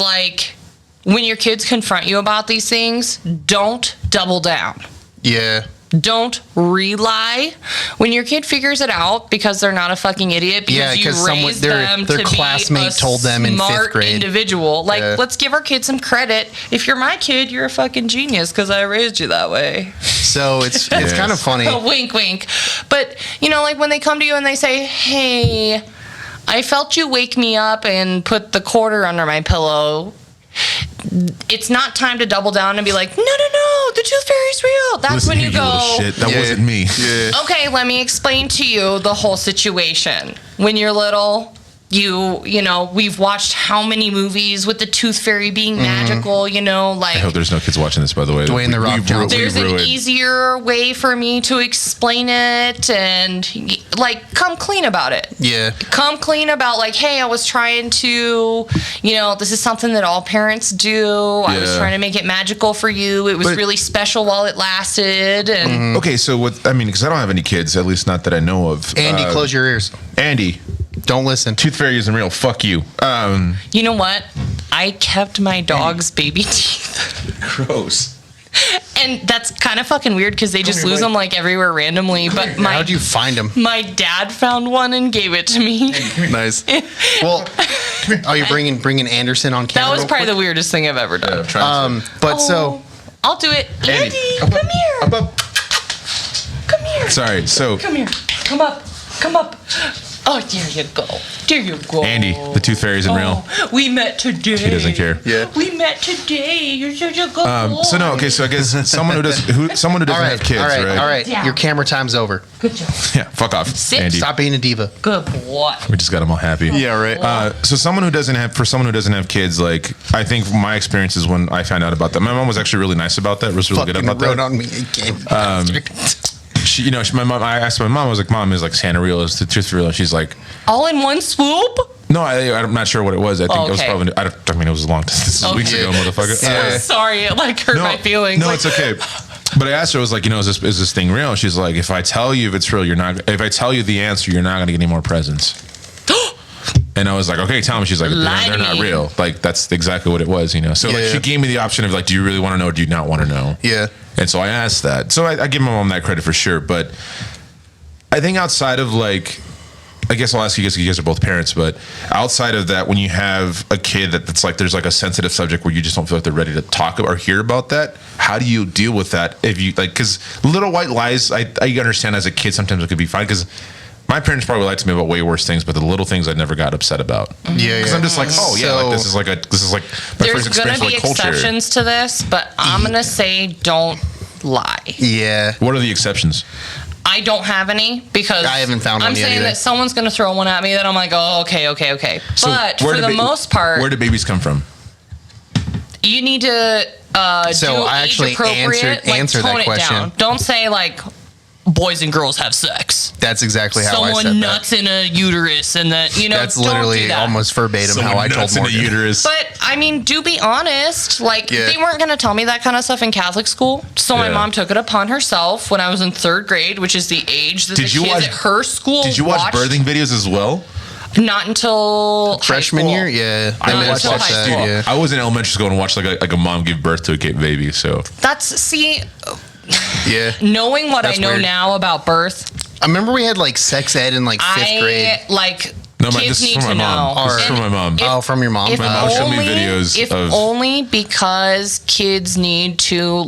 when your kids confront you about these things, don't double down. Yeah. Don't rely when your kid figures it out because they're not a fucking idiot. Because you raised them their to classmate be a told them in 5th grade. Individual. Like, let's give our kids some credit. If you're my kid, you're a fucking genius because I raised you that way. So it's kind of funny. Wink, wink. But like when they come to you and they say, "Hey, I felt you wake me up and put the quarter under my pillow." It's not time to double down and be like, no, the tooth fairy's real. That's when you go, shit. That wasn't me. Yeah. Okay, let me explain to you the whole situation. When you're little, we've watched how many movies with the tooth fairy being magical, like. I hope there's no kids watching this, by the way. Dwayne The Rock Johnson. There's an easier way for me to explain it and, come clean about it. Yeah. Come clean about, hey, I was trying to, this is something that all parents do. I was trying to make it magical for you. It was really special while it lasted. And Okay, so because I don't have any kids, at least not that I know of. Andy, close your ears. Andy. Don't listen. Tooth fairy isn't real. Fuck you. You know what? I kept my dog's baby teeth. Gross. And that's kind of fucking weird because they just lose them everywhere randomly. But how'd you find them? My dad found one and gave it to me. Nice. Well, you're bringing Anderson on camera. That was probably the weirdest thing I've ever done. So I'll do it. Andy, come here. Come here. Sorry. So come here. Come up. Oh, there you go. Andy, the tooth fairy isn't real. We met today. He doesn't care. Yeah. We met today. You're such a good boy. So no. Okay. So I guess someone who doesn't have kids, right? All right. Yeah. Your camera time's over. Good job. Yeah. Fuck off, Sit. Andy. Stop being a diva. Good boy. We just got them all happy. Yeah. Right. So someone who doesn't have kids, I think my experience is when I found out about that. My mom was actually really nice about that. Was really good about that. On me again. My mom. I asked my mom. I was like, "Mom, is Santa real? Is the tooth real?" And she's like, All in one swoop? "No, I'm not sure what it was. I think it was probably. It was a long. This is weeks ago, motherfucker." Sorry, it hurt my feelings. No, it's okay. But I asked her, I was like, is this thing real? She's like, if I tell you if it's real, if I tell you the answer, you're not gonna get any more presents. And I was like, okay, tell me. She's like, they're not real. That's exactly what it was, So she gave me the option of do you really want to know or do you not want to know? Yeah. And so I asked that. So I give my mom that credit for sure. But I think outside of I guess I'll ask you guys are both parents, but outside of that, when you have a kid that's there's a sensitive subject where you just don't feel like they're ready to talk or hear about that, how do you deal with that? If you because little white lies, I understand as a kid sometimes it could be fine because my parents probably lied to me about way worse things, but the little things I never got upset about. Yeah, because I'm just this is my there's first gonna experience be exceptions to this, but I'm gonna say don't lie. Yeah. What are the exceptions? I don't have any because I haven't found one I'm yet saying either. that someone's gonna throw one at me that I'm like, oh, okay. So but for the most part, where do babies come from? you need to So I actually answered tone that it question. down. Don't say boys and girls have sex. That's exactly how I said Someone that. nuts in a uterus and that, That's don't literally do that. almost verbatim how I told in Morgan. the uterus. But I mean, do be honest. They weren't going to tell me that kind of stuff in Catholic school. So my mom took it upon herself when I was in 3rd grade, which is the age that the kids at her school Did you watch birthing videos as well? Not until freshman high school. year, yeah. Not until high school. Yeah. I was in elementary school and watched a mom give birth to a baby. So Yeah. knowing what That's I know weird. now about birth, I remember we had sex ed in 5th grade. No, kids this is need from to my mom. know. This is from my mom. Oh, from your mom. If My mom showed me videos if of- only because kids need to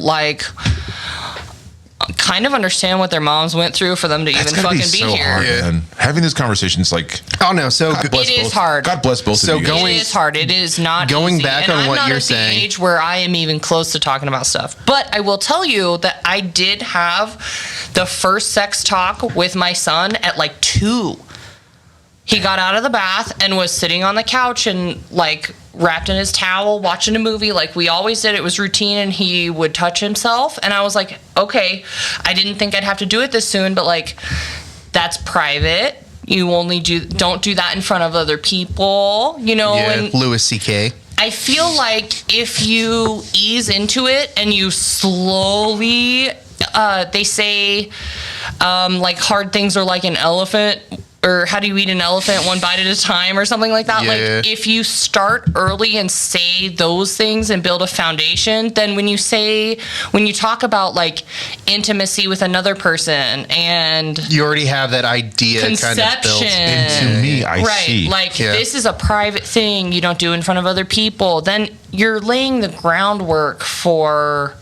kind of understand what their moms went through for them to That's even gotta fucking be so here. hard, man. Having this conversation is Oh no, so God bless It is both- hard. God bless both So of you guys. going- It is hard. It is not Going easy. back And on I'm what not you're at saying- the age where I am even close to talking about stuff. But I will tell you that I did have the first sex talk with my son at 2. He got out of the bath and was sitting on the couch and wrapped in his towel watching a movie like we always did. It was routine, and he would touch himself, and I was like, okay, I didn't think I'd have to do it this soon, but that's private. You only don't do that in front of other people, and Louis C.K. I feel like if you ease into it and you slowly, they say, hard things are like an elephant. or how do you eat an elephant, one bite at a time, or something like that. Yeah. Like, if you start early and say those things and build a foundation, then when you talk about like intimacy with another person and you already have that idea conception, kind of built. And to me, I see. Like, this is a private thing you don't do in front of other people. Then you're laying the groundwork for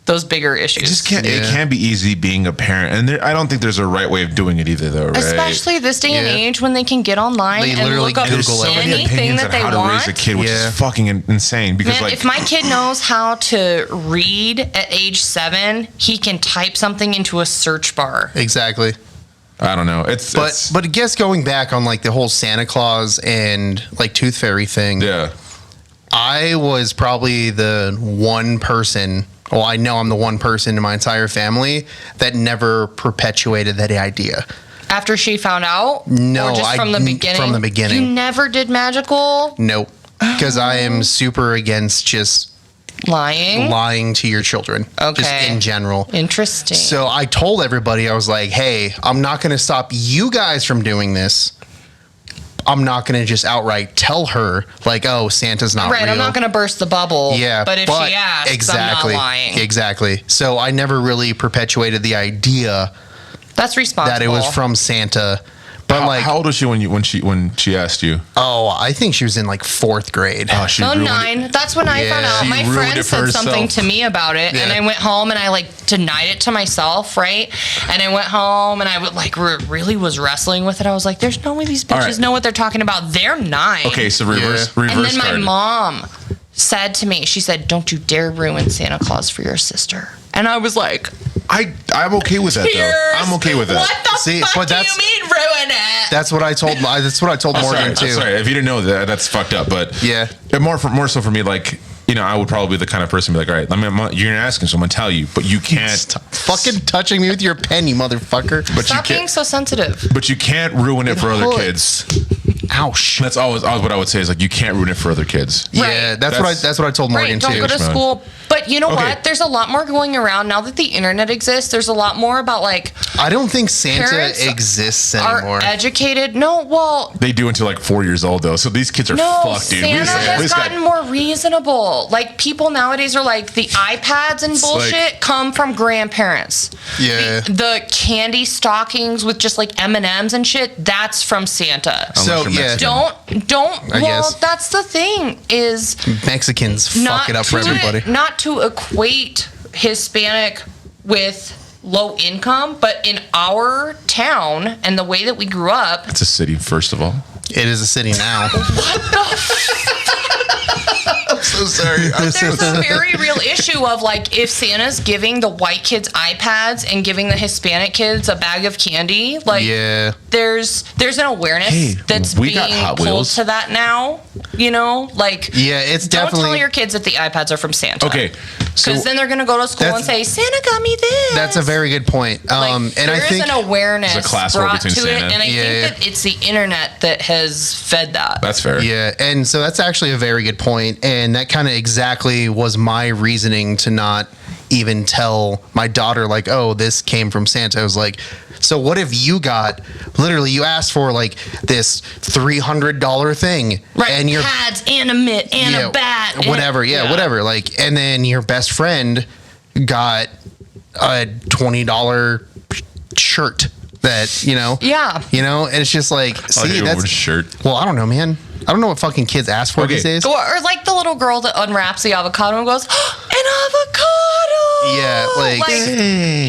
those bigger issues. It can't be easy being a parent, and I don't think there's a right way of doing it either, though. Right? Especially this day and age when they can get online and look up There's so many opinions on how to raise a kid, which is fucking insane. Because if my kid knows how to read at age 7, he can type something into a search bar. Exactly. I don't know. But I guess going back on like the whole Santa Claus and like Tooth Fairy thing. Yeah. I was probably the one person. Well, I know I'm the one person in my entire family that never perpetuated that idea. After she found out? No, or just from the beginning? From the beginning. You never did magical? Nope. Because I am super against just lying to your children. Okay. Just in general. Interesting. So I told everybody, I was like, hey, I'm not going to stop you guys from doing this. I'm not going to just outright tell her, like, oh, Santa's not real. Right, I'm not going to burst the bubble. Yeah, but if she asks, exactly, I'm not lying. Exactly. So I never really perpetuated the idea that's responsible. that it was from Santa. But how old was she when she asked you? Oh, I think she was in like 4th grade. Oh, she ruined 9. it. That's when I found out. She My ruined friend it for said something herself. to me about it, and I went home and I like denied it to myself, right? And I went home and I would like really was wrestling with it. I was like, "There's no way these bitches know what they're talking about. They're 9." Okay, so reverse. And then my card. mom said to me, she said, "Don't you dare ruin Santa Claus for your sister." And I was like, I'm okay with that though. I'm okay with that. What the fuck do you mean ruin it? That's what I told. That's what I told Morgan too. Sorry, if you didn't know that, that's fucked up. But yeah, more so for me, like, you know, I would probably be the kind of person to be like, all right, you're gonna ask him, so I'm gonna tell you, but you can't stop fucking touching me with your pen, you motherfucker. But stop being so sensitive. But you can't ruin it for other kids. Ouch. That's always what I would say is like, you can't ruin it for other kids. Yeah, Right. that's what I told Morgan Don't too. go to school. But you know what? There's a lot more going around now that the internet exists. There's a lot more about like. I don't think Santa parents exists anymore. Are educated? No, well. They do until like 4 years old though, so these kids are fucked, dude. Santa has gotten more reasonable. Like people nowadays are like the iPads and bullshit come from grandparents. Yeah. The candy stockings with just like M&Ms and shit, that's from Santa. So yeah, I guess that's the thing is Mexicans fuck it up for everybody. Not to equate Hispanic with low income, but in our town and the way that we grew up, it's a city, first of all. It is a city now. What the I'm so sorry. There's a very real issue of like if Santa's giving the white kids iPads and giving the Hispanic kids a bag of candy, like there's an awareness that's being pulled to that now. You know, like it's definitely. Don't tell your kids that the iPads are from Santa. Okay, because then they're gonna go to school and say Santa got me this. That's a very good point. And I think there's an awareness brought to Santa. it, and I think that it's the internet that has fed that. That's fair. Yeah, and so that's actually a very good point, and that kind of exactly was my reasoning to not even tell my daughter like, oh, this came from Santa. I was like, so what if you got you asked for like this $300 thing, right? And your pads and a mitt and a bat, whatever, whatever. Like, and then your best friend got a $20 shirt that and it's just like, see, that's shirt. Well, I don't know, man. I don't know what fucking kids ask for these days. Or like the little girl that unwraps the avocado and goes, an avocado. Yeah, like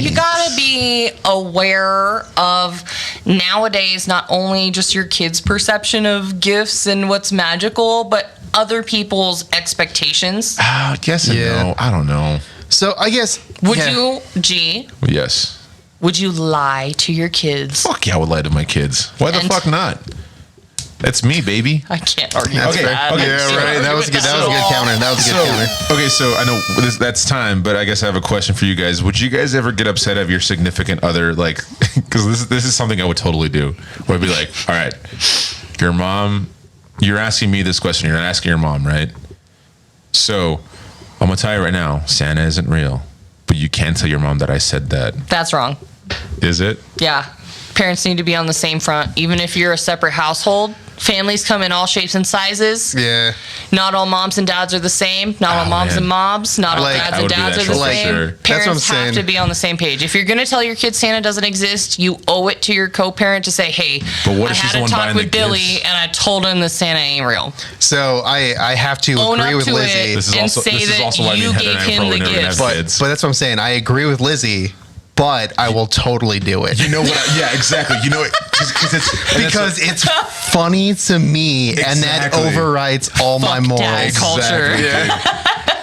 you gotta be aware of nowadays not only just your kids' perception of gifts and what's magical, but other people's expectations. I guess no. I don't know. So I guess would you, G? Yes. Would you lie to your kids? Fuck yeah, I would lie to my kids. Why the fuck not? That's me, baby. I can't argue. Okay, that. Okay, yeah, right. That was good. That was a good counter. That was a good counter. Okay, so I know that's time, but I guess I have a question for you guys. Would you guys ever get upset of your significant other, like, because this is something I would totally do. Where I'd be like, all right, your mom, you're asking me this question. You're not asking your mom, right? So I'm gonna tell you right now, Santa isn't real, but you can't tell your mom that I said that. That's wrong. Is it? Yeah. Parents need to be on the same front. Even if you're a separate household, families come in all shapes and sizes. Yeah. Not all moms and dads are the same. Not all moms and moms. Not all dads and dads are the same. Sure. Parents have to be on the same page. If you're going to tell your kid Santa doesn't exist, you owe it to your co-parent to say, hey, I had a talk with Billy and I told him that Santa ain't real. So I have to agree with Lizzy. This is also why you gave him the gift. But that's what I'm saying. I agree with Lizzy. But I will totally do it. You know what? Yeah, exactly. You know it because it's funny to me, and that overrides all my morals. Culture. Yeah.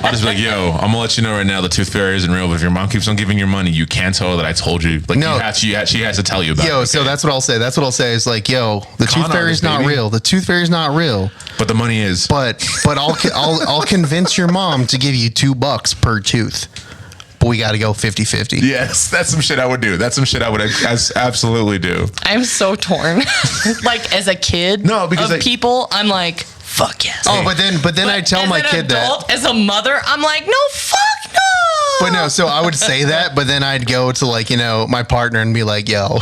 I'll just be like, yo, I'm gonna let you know right now the tooth fairy isn't real. But if your mom keeps on giving you money, you can't tell her that I told you. Like, no, she has to tell you about it. Yo, so that's what I'll say. That's what I'll say is like, yo, the tooth fairy's not real. The tooth fairy's not real. But the money is. But I'll convince your mom to give you $2 per tooth. We got to go 50-50. Yes, that's some shit I would do. That's some shit I would absolutely do. I'm so torn. Like as a kid, people, I'm like, fuck yes. Oh, but then I tell my kid that. As a mother, I'm like, no, fuck no. But no, so I would say that, but then I'd go to like, my partner and be like, yo.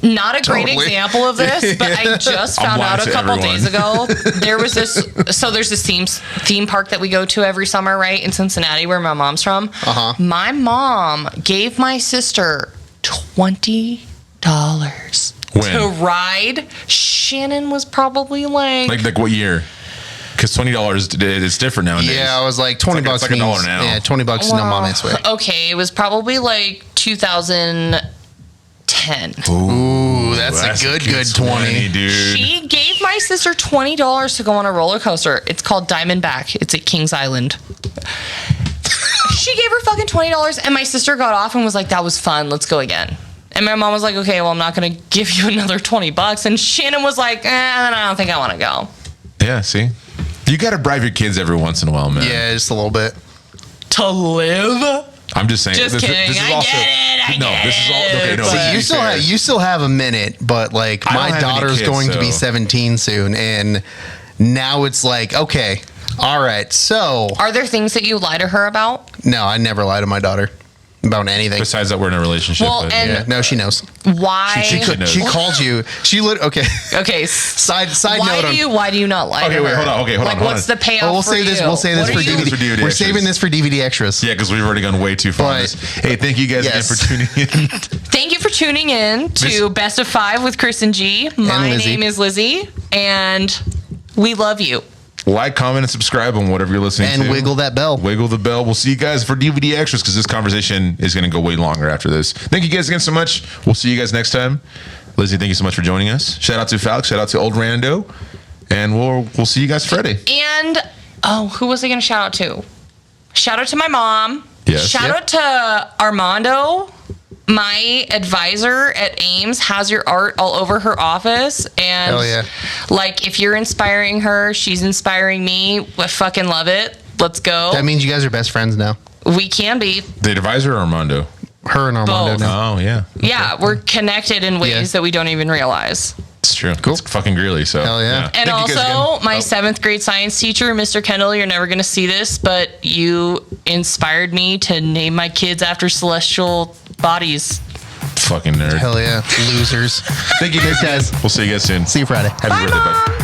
Not a great example of this, but I just found out a couple days ago. There's this theme park that we go to every summer, right, in Cincinnati, where my mom's from. Uh-huh. My mom gave my sister $20 to ride. Shannon was probably like what year? Because $20 is different nowadays. Yeah, I was like $20 it's like $1 now. Yeah, $20 is no mommy's way. Okay, it was probably like 2010. Ooh, that's a good 20, dude. She gave my sister $20 to go on a roller coaster. It's called Diamondback. It's at Kings Island. She gave her fucking $20, and my sister got off and was like, that was fun. Let's go again. And my mom was like, okay, well, I'm not going to give you another $20. And Shannon was like, I don't think I want to go. Yeah, see? You got to bribe your kids every once in a while, man. Yeah, just a little bit. To live? I'm just saying. Just kidding. This is also, I get it. Okay, you still have a minute, but like my daughter's going to be 17 soon, and now it's like, okay, all right. So, are there things that you lie to her about? No, I never lie to my daughter about anything. Besides that, we're in a relationship. Well, no, she knows. Why? She called you. Okay. Okay. Side why note. Why do you not lie to her? Wait, hold on. Like, what's the payoff? We'll say this. We'll say this for DVD. We're saving this for DVD extras. Yeah, because we've already gone way too far. Hey, thank you guys again for tuning in. Thank you for tuning in to Best of 5 with Chris and G. My name is Lizzy, and we love you. Like, comment, and subscribe on whatever you're listening to. And wiggle that bell. Wiggle the bell. We'll see you guys for DVD extras because this conversation is going to go way longer after this. Thank you guys again so much. We'll see you guys next time. Lizzy, thank you so much for joining us. Shout out to Falk. Shout out to Old Rando. And we'll see you guys Friday. And, who was I going to shout out to? Shout out to my mom. Yes. Shout out to Armando. My advisor at Ames has your art all over her office. And hell yeah. Like, if you're inspiring her, she's inspiring me. I fucking love it. Let's go. That means you guys are best friends now. We can be. The advisor or Armando? Her and Armando Both. now. Oh, yeah. Okay. Yeah, we're connected in ways that we don't even realize. It's true. Cool. It's fucking greely. So. Hell yeah. And also, my 7th grade science teacher, Mr. Kendall, you're never going to see this, but you inspired me to name my kids after celestial bodies. Fucking nerd. Hell yeah. Losers. Thank you guys. We'll see you guys soon. See you Friday. Happy birthday, bud.